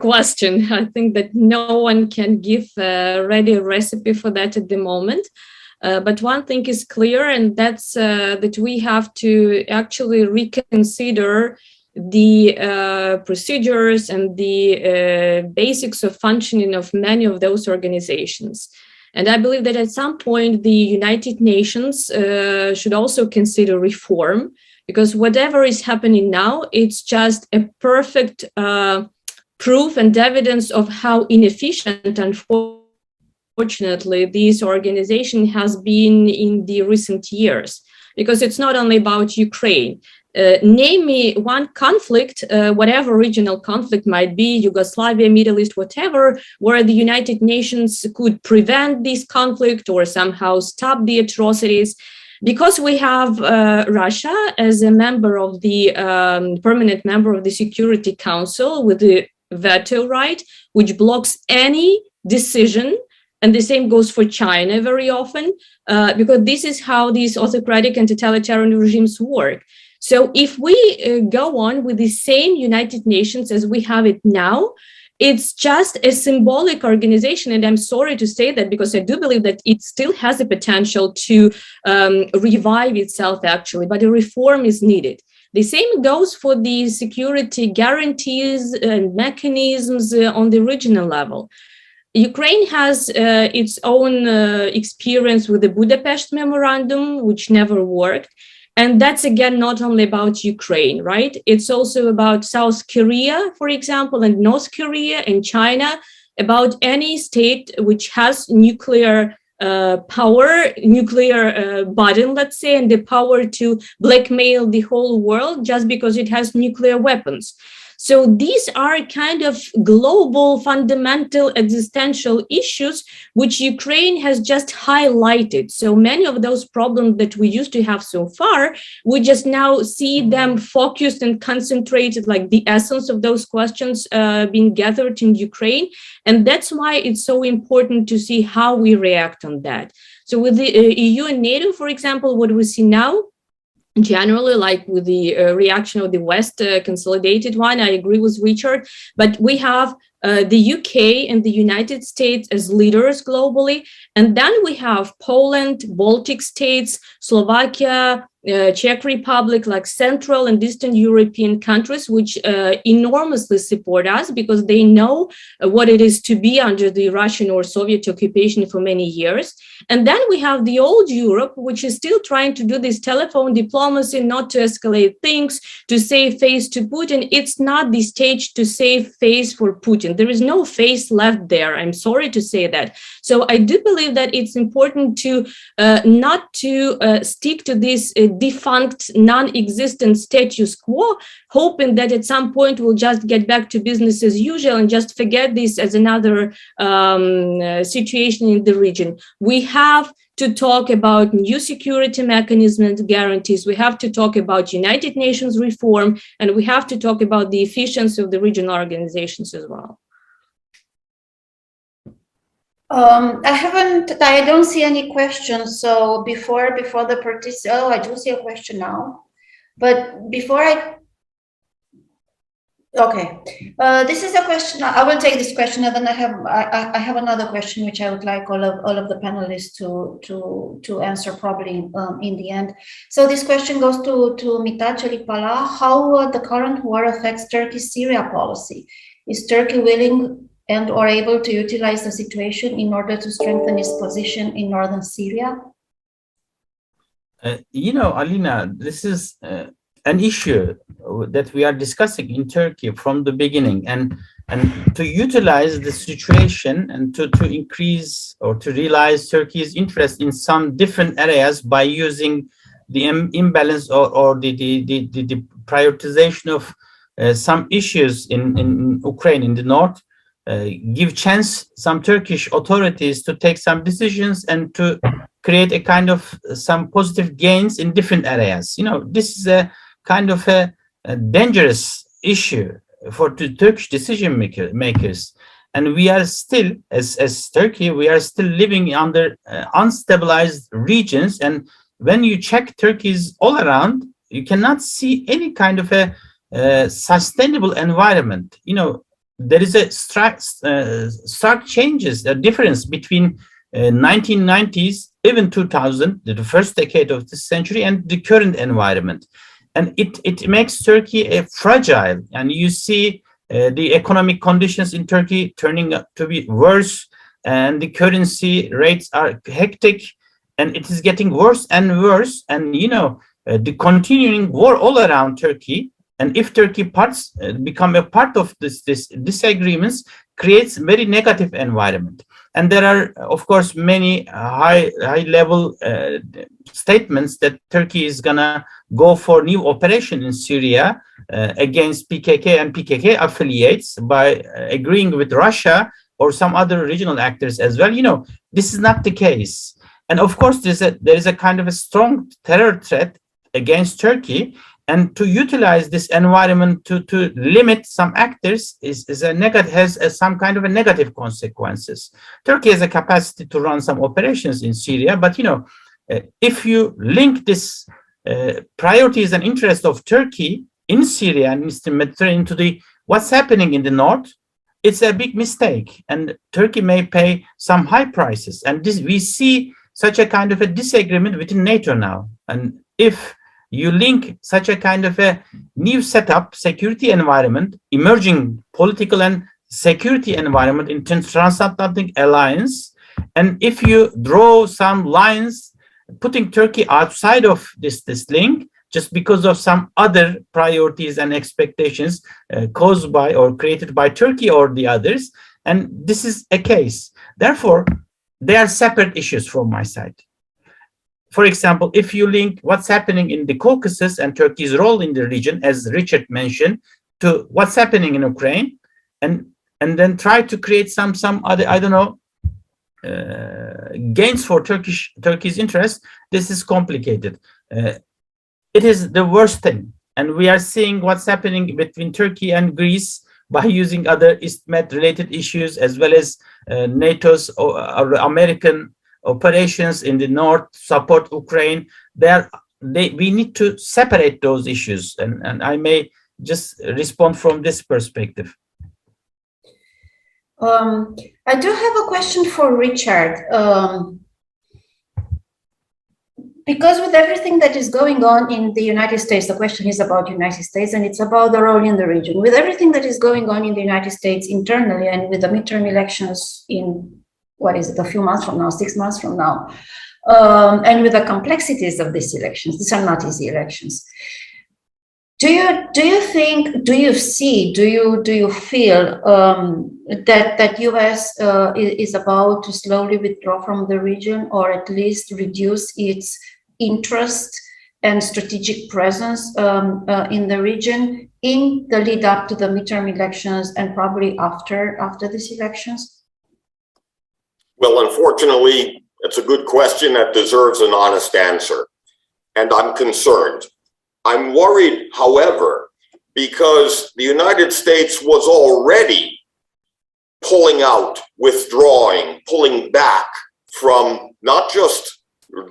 question. I think that no one can give a ready recipe for that at the moment. But one thing is clear, and that's that we have to actually reconsider the procedures and the basics of functioning of many of those organizations. And I believe that at some point, the United Nations should also consider reform, because whatever is happening now, it's just a perfect proof and evidence of how inefficient, unfortunately, this organization has been in the recent years, because it's not only about Ukraine. Name me one conflict, whatever regional conflict might be, Yugoslavia, Middle East, whatever, where the United Nations could prevent this conflict or somehow stop the atrocities. Because we have Russia as a member of the permanent member of the Security Council with the veto right, which blocks any decision. And the same goes for China very often, because this is how these autocratic and totalitarian regimes work. So if we go on with the same United Nations as we have it now, it's just a symbolic organization. And I'm sorry to say that, because I do believe that it still has the potential to revive itself, actually, but a reform is needed. The same goes for the security guarantees and mechanisms on the regional level. Ukraine has its own experience with the Budapest Memorandum, which never worked. And that's, again, not only about Ukraine, right? It's also about South Korea, for example, and North Korea and China, about any state which has nuclear power, nuclear burden, let's say, and the power to blackmail the whole world just because it has nuclear weapons. So these are kind of global, fundamental, existential issues which Ukraine has just highlighted. So many of those problems that we used to have so far, we just now see them focused and concentrated, like the essence of those questions being gathered in Ukraine. And that's why it's so important to see how we react on that. So with the EU and NATO, for example, what we see now, generally, like with the reaction of the West, consolidated one, I agree with Richard, but we have the UK and the United States as leaders globally, and then we have Poland, Baltic states, Slovakia, Czech Republic, like Central and Eastern European countries, which enormously support us because they know what it is to be under the Russian or Soviet occupation for many years. And then we have the old Europe, which is still trying to do this telephone diplomacy, not to escalate things, to save face to Putin. It's not the stage to save face for Putin. There is no face left there. I'm sorry to say that. So I do believe that it's important to not to stick to this defunct, non-existent status quo, hoping that at some point we'll just get back to business as usual and just forget this as another situation in the region. We have to talk about new security mechanisms and guarantees. We have to talk about United Nations reform, and we have to talk about the efficiency of the regional organizations as well. I don't see any questions. So before the participant, oh, I do see a question now, but before okay, this is a question. I will take this question, and then I have another question which I would like all of the panelists to answer probably in the end. So this question goes to MITAT CELIKPALA. How the current war affects Turkey's Syria policy? Is Turkey willing and or able to utilize the situation in order to strengthen its position in northern Syria? Alina, this is an issue that we are discussing in Turkey from the beginning, and to utilize the situation and to increase or to realize Turkey's interest in some different areas by using the imbalance or the prioritization of some issues in Ukraine in the north, give chance some Turkish authorities to take some decisions and to create a kind of some positive gains in different areas. This is a kind of a dangerous issue for the Turkish decision makers. And we are still, as Turkey, we are still living under unstabilized regions. And when you check Turkey's all around, you cannot see any kind of a sustainable environment. There is a stark changes, a difference between 1990s, even 2000, the first decade of this century, and the current environment. And it makes Turkey a fragile, and you see the economic conditions in Turkey turning out to be worse, and the currency rates are hectic, and it is getting worse and worse. And the continuing war all around Turkey, and if Turkey become a part of this disagreements, creates very negative environment. And there are, of course, many high level statements that Turkey is gonna go for new operation in Syria against PKK and PKK affiliates by agreeing with Russia or some other regional actors as well. This is not the case. And of course, there is a kind of a strong terror threat against Turkey. And to utilize this environment to limit some actors has some kind of a negative consequences. Turkey has a capacity to run some operations in Syria, but if you link this priorities and interests of Turkey in Syria and Eastern Mediterranean to what's happening in the north, it's a big mistake, and Turkey may pay some high prices. And we see such a kind of a disagreement within NATO now, and if you link such a kind of a new setup, security environment, emerging political and security environment in Transatlantic Alliance, and if you draw some lines, putting Turkey outside of this link, just because of some other priorities and expectations caused by or created by Turkey or the others, and this is a case. Therefore, they are separate issues from my side. For example, if you link what's happening in the Caucasus and Turkey's role in the region, as Richard mentioned, to what's happening in Ukraine, and then try to create some other, gains for Turkey's interest, this is complicated. It is the worst thing. And we are seeing what's happening between Turkey and Greece by using other East Med related issues, as well as NATO's or American operations in the north support Ukraine. We need to separate those issues, and I may just respond from this perspective. I do have a question for Richard, because with everything that is going on in the United States, the question is about the United States, and it's about the role in the region. With everything that is going on in the United States internally, and with the midterm elections in a few months from now, 6 months from now, and with the complexities of these elections, these are not easy elections. Do you feel that US is about to slowly withdraw from the region, or at least reduce its interest and strategic presence in the region in the lead up to the midterm elections and probably after these elections? Well, unfortunately, it's a good question that deserves an honest answer, and I'm concerned. I'm worried, however, because the United States was already pulling out, withdrawing, pulling back from not just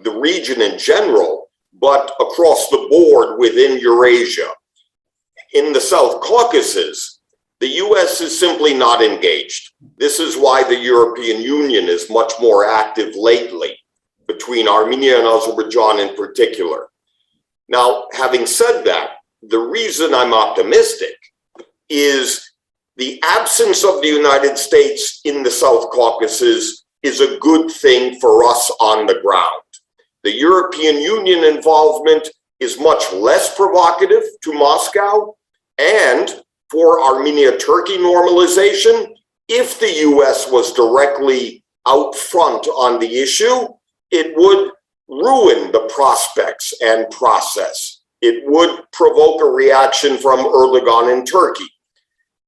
the region in general, but across the board within Eurasia. In the South Caucasus, the US is simply not engaged. This is why the European Union is much more active lately, between Armenia and Azerbaijan in particular. Now, having said that, the reason I'm optimistic is the absence of the United States in the South Caucasus is a good thing for us on the ground. The European Union involvement is much less provocative to Moscow. And for Armenia-Turkey normalization, if the US was directly out front on the issue, it would ruin the prospects and process. It would provoke a reaction from Erdogan in Turkey.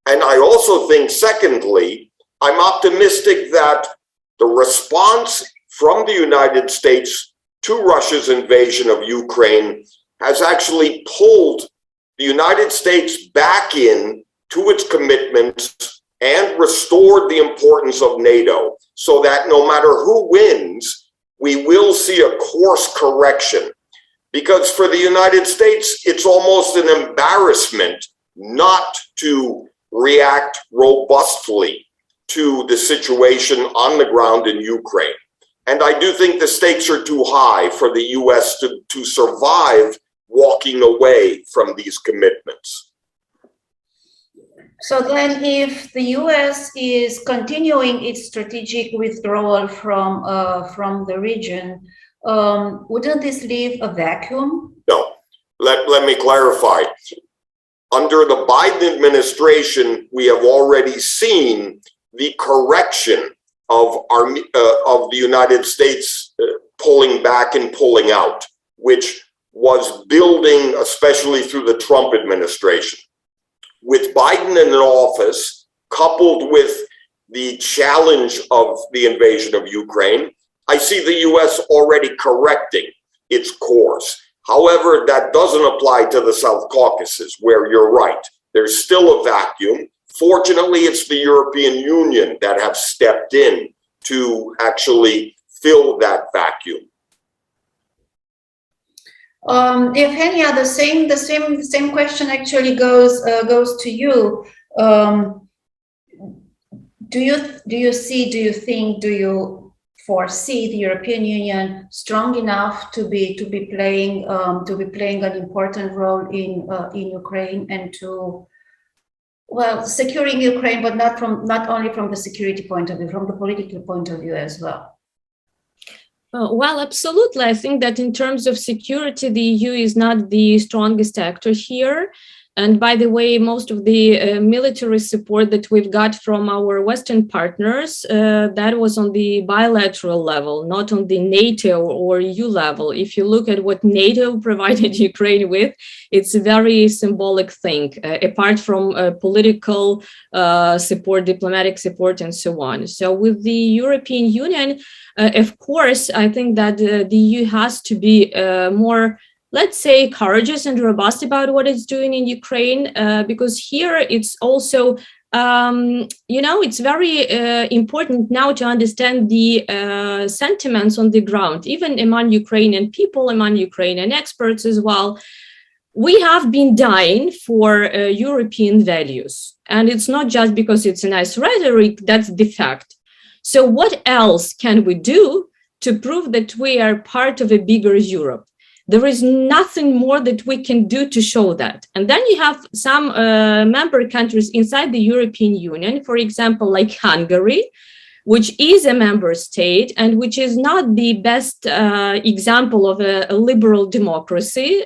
And I also think, secondly, I'm optimistic that the response from the United States to Russia's invasion of Ukraine has actually pulled the United States back in to its commitments and restored the importance of NATO, so that no matter who wins, we will see a course correction. Because for the United States, it's almost an embarrassment not to react robustly to the situation on the ground in Ukraine. And I do think the stakes are too high for the US to survive walking away from these commitments. So then if the US is continuing its strategic withdrawal from the region, wouldn't this leave a vacuum? No, let me clarify. Under the Biden administration, we have already seen the correction of the United States pulling back and pulling out, which was building, especially through the Trump administration. With Biden in office, coupled with the challenge of the invasion of Ukraine, I see the US already correcting its course. However, that doesn't apply to the South Caucasus, where you're right. There's still a vacuum. Fortunately, it's the European Union that have stepped in to actually fill that vacuum. If any other, the same question actually goes to you. Do you foresee the European Union strong enough to be playing an important role in Ukraine and to, well, securing Ukraine, but not only from the security point of view, from the political point of view as well? Well, absolutely. I think that in terms of security, the EU is not the strongest actor here. And by the way, most of the military support that we've got from our Western partners, that was on the bilateral level, not on the NATO or EU level. If you look at what NATO provided Ukraine with, it's a very symbolic thing, apart from political support, diplomatic support, and so on. So with the European Union, of course, I think that the EU has to be more, let's say, courageous and robust about what it's doing in Ukraine, because here it's also, it's very important now to understand the sentiments on the ground, even among Ukrainian people, among Ukrainian experts as well. We have been dying for European values, and it's not just because it's a nice rhetoric, that's the fact. So what else can we do to prove that we are part of a bigger Europe? There is nothing more that we can do to show that. And then you have some member countries inside the European Union, for example, like Hungary, which is a member state and which is not the best example of a liberal democracy.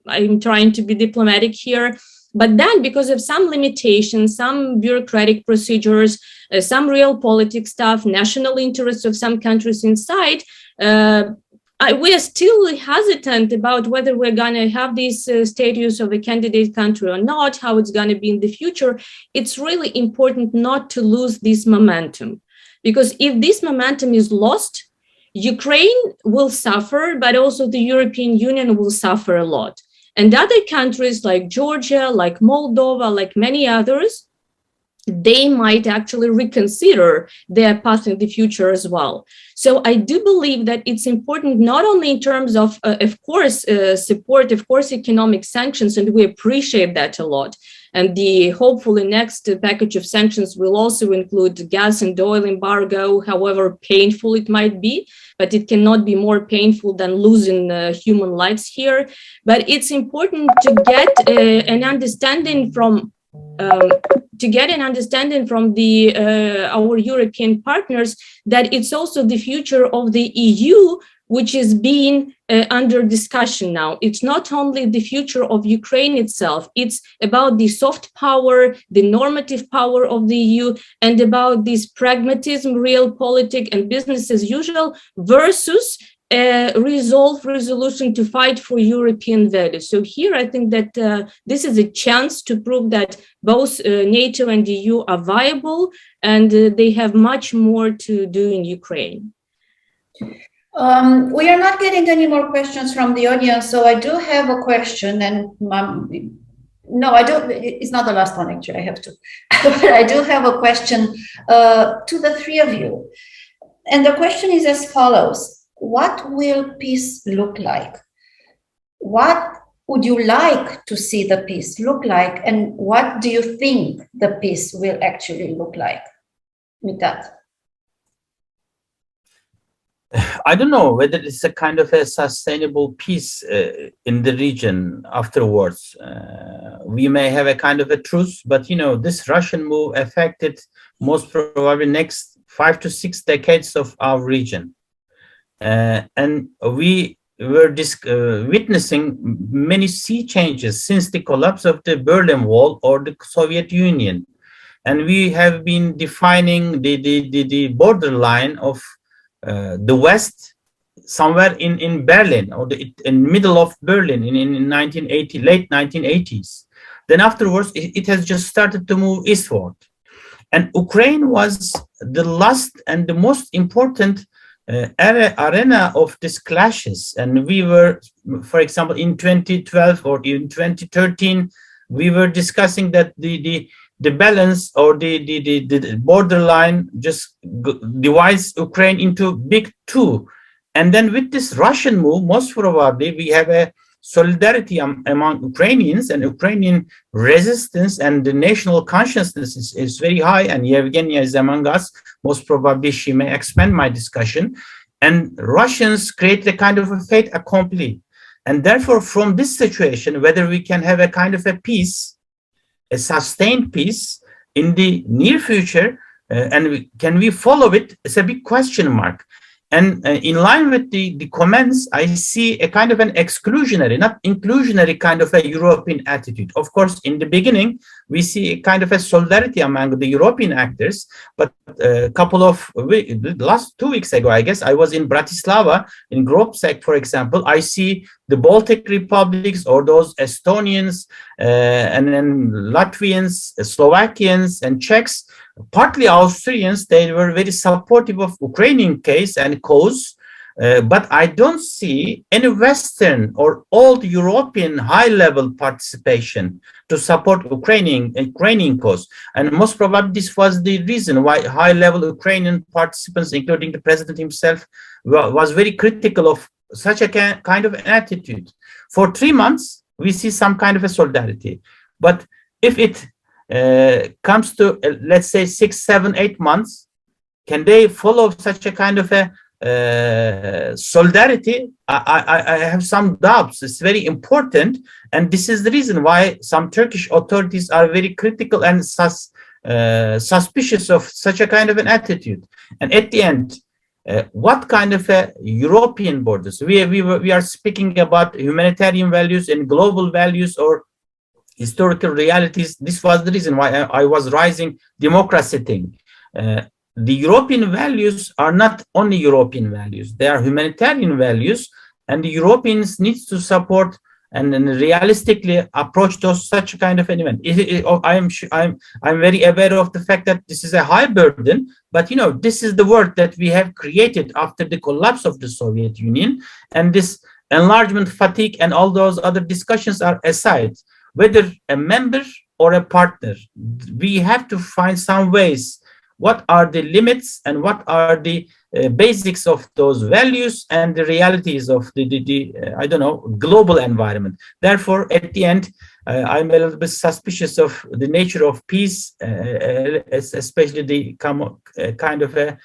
I'm trying to be diplomatic here. But then, because of some limitations, some bureaucratic procedures, some realpolitik stuff, national interests of some countries inside, we are still hesitant about whether we're going to have this status of a candidate country or not, how it's going to be in the future. It's really important not to lose this momentum, because if this momentum is lost, Ukraine will suffer, but also the European Union will suffer a lot. And other countries like Georgia, like Moldova, like many others, they might actually reconsider their path in the future as well. So I do believe that it's important not only in terms of course, support, of course, economic sanctions, and we appreciate that a lot. And the hopefully next package of sanctions will also include gas and oil embargo, however painful it might be, but it cannot be more painful than losing human lives here. But it's important to get an understanding from our European partners that it's also the future of the EU which is being under discussion now. It's not only the future of Ukraine itself, it's about the soft power, the normative power of the EU, and about this pragmatism, realpolitik, and business as usual versus resolution to fight for European values. So here I think that this is a chance to prove that both NATO and the EU are viable, and they have much more to do in Ukraine. We are not getting any more questions from the audience, so I do have a question, and no, I don't. It's not the last one, actually. I have to. But I do have a question to the three of you, and the question is as follows: what will peace look like? What would you like to see the peace look like, and what do you think the peace will actually look like? MITAT. I don't know whether it's a kind of a sustainable peace in the region afterwards. We may have a kind of a truce, but this Russian move affected most probably next 5 to 6 decades of our region. And we were witnessing many sea changes since the collapse of the Berlin Wall or the Soviet Union. And we have been defining the borderline of the West somewhere in Berlin, or in middle of Berlin in 1980, late 1980s. Then afterwards, it has just started to move eastward. And Ukraine was the last and the most important arena of these clashes. And we were, for example, in 2012 or in 2013, we were discussing that the balance or the borderline just divides Ukraine into big two. And then with this Russian move, most probably we have a solidarity among Ukrainians, and Ukrainian resistance and the national consciousness is very high. And Yevgenia is among us. Most probably she may expand my discussion. And Russians create a kind of a fait accompli. And therefore, from this situation, whether we can have a kind of a peace, a sustained peace in the near future, can we follow it? It's a big question mark. And in line with the comments, I see a kind of an exclusionary, not inclusionary kind of a European attitude. Of course, in the beginning, we see a kind of a solidarity among the European actors. But a couple of last 2 weeks ago, I guess, I was in Bratislava, in Grobsek, for example. I see the Baltic republics, or those Estonians, and then Latvians, Slovakians, and Czechs, partly Austrians. They were very supportive of Ukrainian case and cause, but I don't see any Western or old European high-level participation to support Ukrainian cause. And most probably this was the reason why high-level Ukrainian participants, including the president himself, was very critical of such a kind of attitude. For 3 months, we see some kind of a solidarity. But if it comes to, let's say, 6, 7, 8 months, can they follow such a kind of a solidarity? I have some doubts. It's very important, and this is the reason why some Turkish authorities are very critical and suspicious of such a kind of an attitude. And at the end, what kind of a European borders? We are speaking about humanitarian values and global values, or historical realities. This was the reason why I was raising democracy thing. The European values are not only European values, they are humanitarian values, and the Europeans need to support and realistically approach those such kind of an event. I'm very aware of the fact that this is a high burden, but this is the world that we have created after the collapse of the Soviet Union, and this enlargement fatigue and all those other discussions are aside. Whether a member or a partner, we have to find some ways. What are the limits and what are the basics of those values and the realities of the I don't know, global environment. Therefore, at the end, I'm a little bit suspicious of the nature of peace, especially the kind of a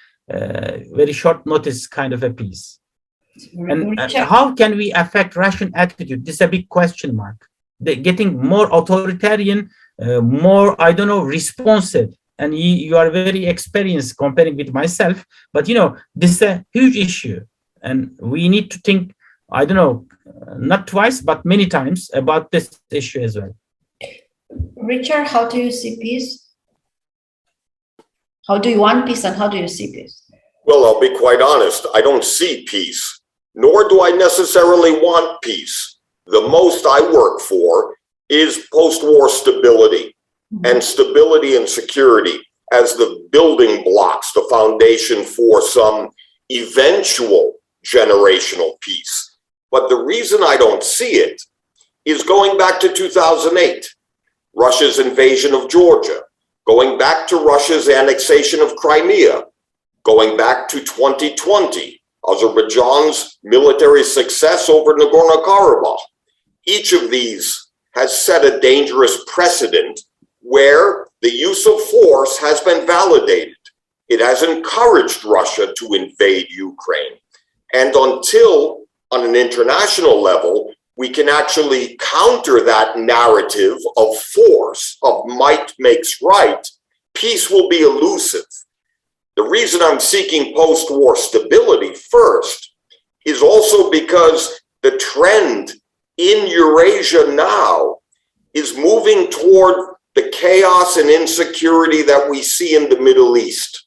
very short notice kind of a peace. And how can we affect Russian attitude? This is a big question mark. They're getting more authoritarian, more, I don't know, responsive. And you are very experienced comparing with myself, but this is a huge issue. And we need to think, I don't know, not twice, but many times about this issue as well. Richard, how do you see peace? How do you want peace and how do you see peace? Well, I'll be quite honest. I don't see peace, nor do I necessarily want peace. The most I work for is post-war stability, and stability and security as the building blocks, the foundation for some eventual generational peace. But the reason I don't see it is going back to 2008, Russia's invasion of Georgia, going back to Russia's annexation of Crimea, going back to 2020, Azerbaijan's military success over Nagorno-Karabakh. Each of these has set a dangerous precedent where the use of force has been validated. It has encouraged Russia to invade Ukraine. And until, on an international level, we can actually counter that narrative of force, of might makes right, peace will be elusive. The reason I'm seeking post-war stability first is also because the trend in Eurasia now is moving toward the chaos and insecurity that we see in the Middle East.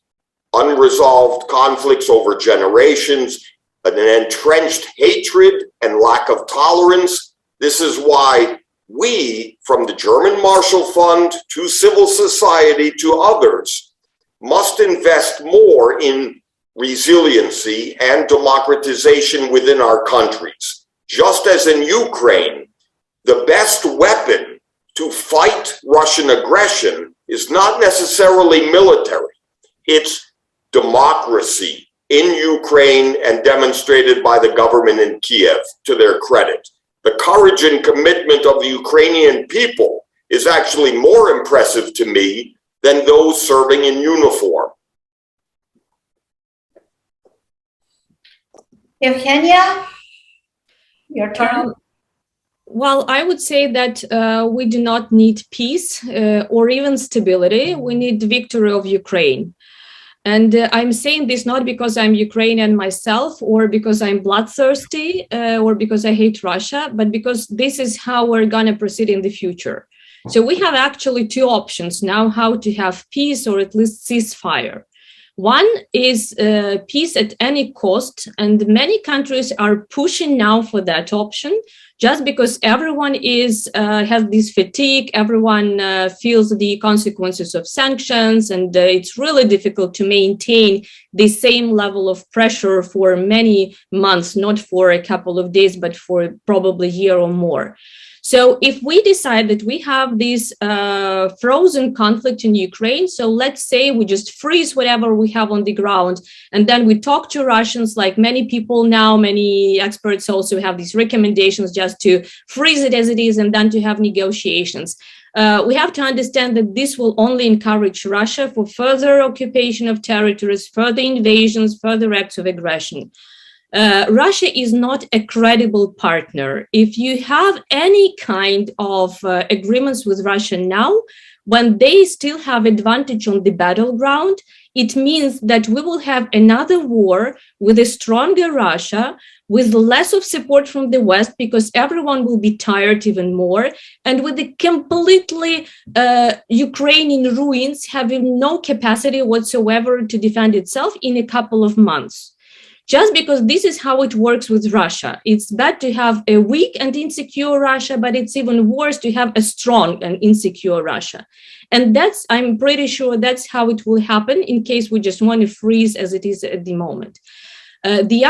Unresolved conflicts over generations, an entrenched hatred and lack of tolerance. This is why we, from the German Marshall Fund to civil society to others, must invest more in resiliency and democratization within our countries. Just as in Ukraine, the best weapon to fight Russian aggression is not necessarily military. It's democracy in Ukraine and demonstrated by the government in Kiev, to their credit. The courage and commitment of the Ukrainian people is actually more impressive to me than those serving in uniform. Yevgenia, your turn. Well, I would say that we do not need peace or even stability. We need the victory of Ukraine. And I'm saying this not because I'm Ukrainian myself or because I'm bloodthirsty or because I hate Russia, but because this is how we're going to proceed in the future. So we have actually two options now how to have peace or at least ceasefire. One is peace at any cost, and many countries are pushing now for that option just because everyone has this fatigue, everyone feels the consequences of sanctions, and it's really difficult to maintain the same level of pressure for many months, not for a couple of days, but for probably a year or more. So if we decide that we have this frozen conflict in Ukraine, so let's say we just freeze whatever we have on the ground, and then we talk to Russians, like many people now, many experts also have these recommendations just to freeze it as it is and then to have negotiations. We have to understand that this will only encourage Russia for further occupation of territories, further invasions, further acts of aggression. Russia is not a credible partner. If you have any kind of agreements with Russia now, when they still have advantage on the battleground, it means that we will have another war with a stronger Russia, with less of support from the West, because everyone will be tired even more, and with a completely Ukrainian ruins, having no capacity whatsoever to defend itself in a couple of months. Just because this is how it works with Russia. It's bad to have a weak and insecure Russia, but it's even worse to have a strong and insecure Russia. And I'm pretty sure that's how it will happen in case we just want to freeze as it is at the moment. The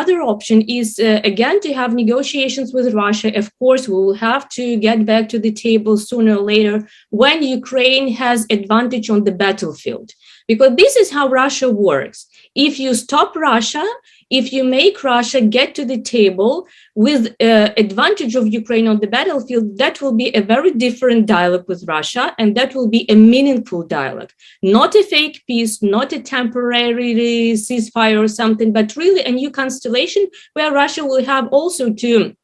other option is, again, to have negotiations with Russia. Of course, we will have to get back to the table sooner or later when Ukraine has advantage on the battlefield. Because this is how Russia works. If you stop Russia, if you make Russia get to the table with advantage of Ukraine on the battlefield, that will be a very different dialogue with Russia, and that will be a meaningful dialogue. Not a fake peace, not a temporary ceasefire or something, but really a new constellation where Russia will have also to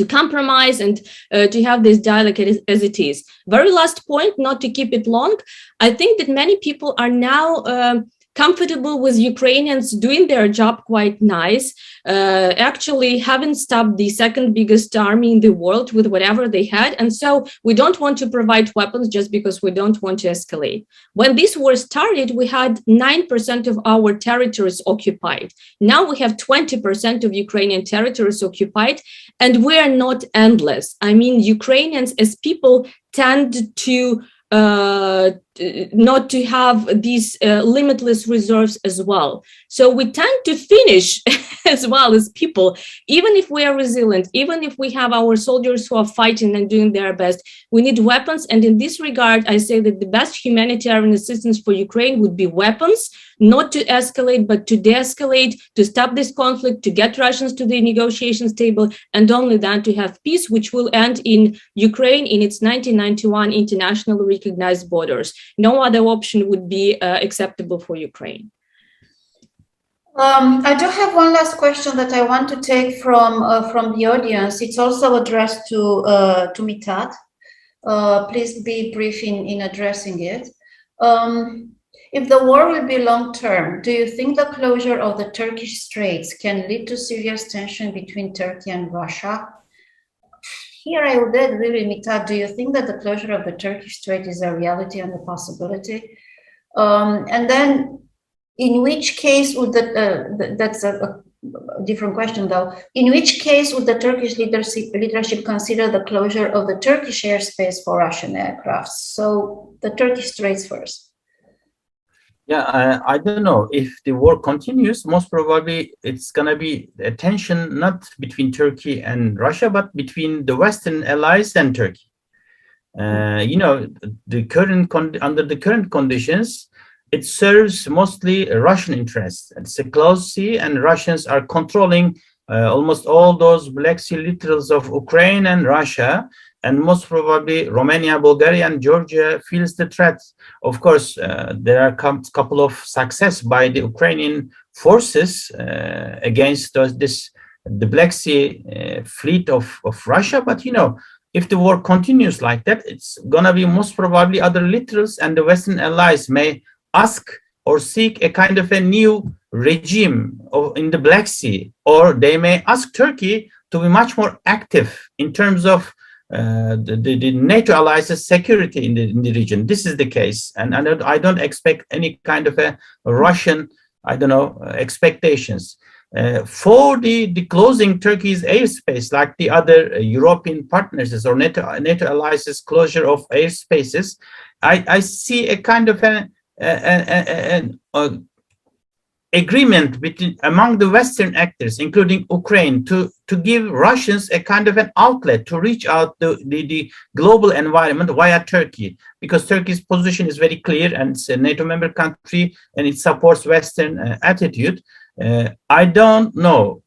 compromise and to have this dialogue as it is. Very last point, not to keep it long. I think that many people are now comfortable with Ukrainians doing their job quite nice, actually haven't stopped the second biggest army in the world with whatever they had. And so we don't want to provide weapons just because we don't want to escalate. When this war started, we had 9% of our territories occupied. Now we have 20% of Ukrainian territories occupied, and we are not endless. I mean, Ukrainians as people tend to not to have these limitless reserves as well. So we tend to finish as well as people, even if we are resilient, even if we have our soldiers who are fighting and doing their best, we need weapons. And in this regard, I say that the best humanitarian assistance for Ukraine would be weapons, not to escalate, but to de-escalate, to stop this conflict, to get Russians to the negotiations table, and only then to have peace, which will end in Ukraine in its 1991 internationally recognized borders. No other option would be acceptable for Ukraine. I do have one last question that I want to take from the audience. It's also addressed to MITAT. Please be brief in addressing it. If the war will be long-term, do you think the closure of the Turkish Straits can lead to serious tension between Turkey and Russia? Here I would add, really, MITAT, do you think that the closure of the Turkish Strait is a reality and a possibility? And then, in which case would that's a different question though, in which case would the Turkish leadership consider the closure of the Turkish airspace for Russian aircraft? So the Turkish Straits first. Yeah, I don't know. If the war continues, most probably it's going to be a tension not between Turkey and Russia, but between the Western allies and Turkey. You know, under the current conditions, it serves mostly Russian interests. It's a closed sea, and Russians are controlling almost all those Black Sea littorals of Ukraine and Russia. And most probably Romania, Bulgaria, and Georgia feels the threat. Of course, there are a couple of success by the Ukrainian forces against the Black Sea fleet of Russia. But, you know, if the war continues like that, it's going to be most probably other littorals, and the Western allies may ask or seek a kind of a new regime in the Black Sea, or they may ask Turkey to be much more active in terms of the NATO allies' security in the region. This is the case, and I don't expect any kind of a Russian, I don't know, expectations for the closing Turkey's airspace, like the other European partners or NATO allies' closure of airspaces. I see a kind of an agreement among the Western actors, including Ukraine, to give Russians a kind of an outlet to reach out the global environment via Turkey, because Turkey's position is very clear, and it's a NATO member country, and it supports Western attitude. I don't know.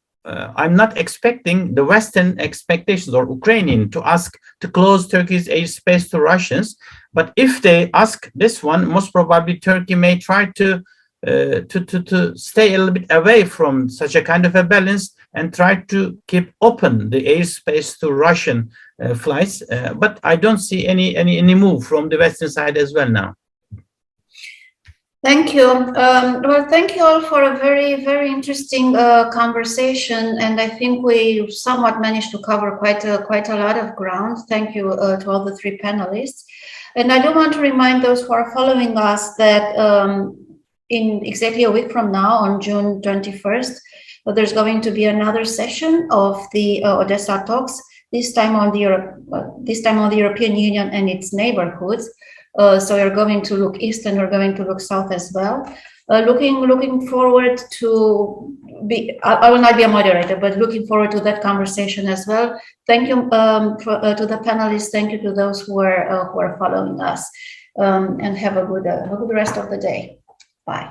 I'm not expecting the Western expectations or Ukrainian to ask to close Turkey's airspace to Russians, but if they ask this one, most probably Turkey may try to stay a little bit away from such a kind of a balance and try to keep open the airspace to Russian flights. But I don't see any move from the Western side as well now. Thank you. Well, thank you all for a very, very interesting conversation, and I think we somewhat managed to cover quite a lot of ground. Thank you to all the three panelists. And I do want to remind those who are following us that in exactly a week from now, on June 21st, there's going to be another session of the Odesa talks. This time on the European Union and its neighborhoods. So we're going to look east and we're going to look south as well. Looking forward to I will not be a moderator, but looking forward to that conversation as well. Thank you to the panelists. Thank you to those who are following us, and have a good rest of the day. Bye.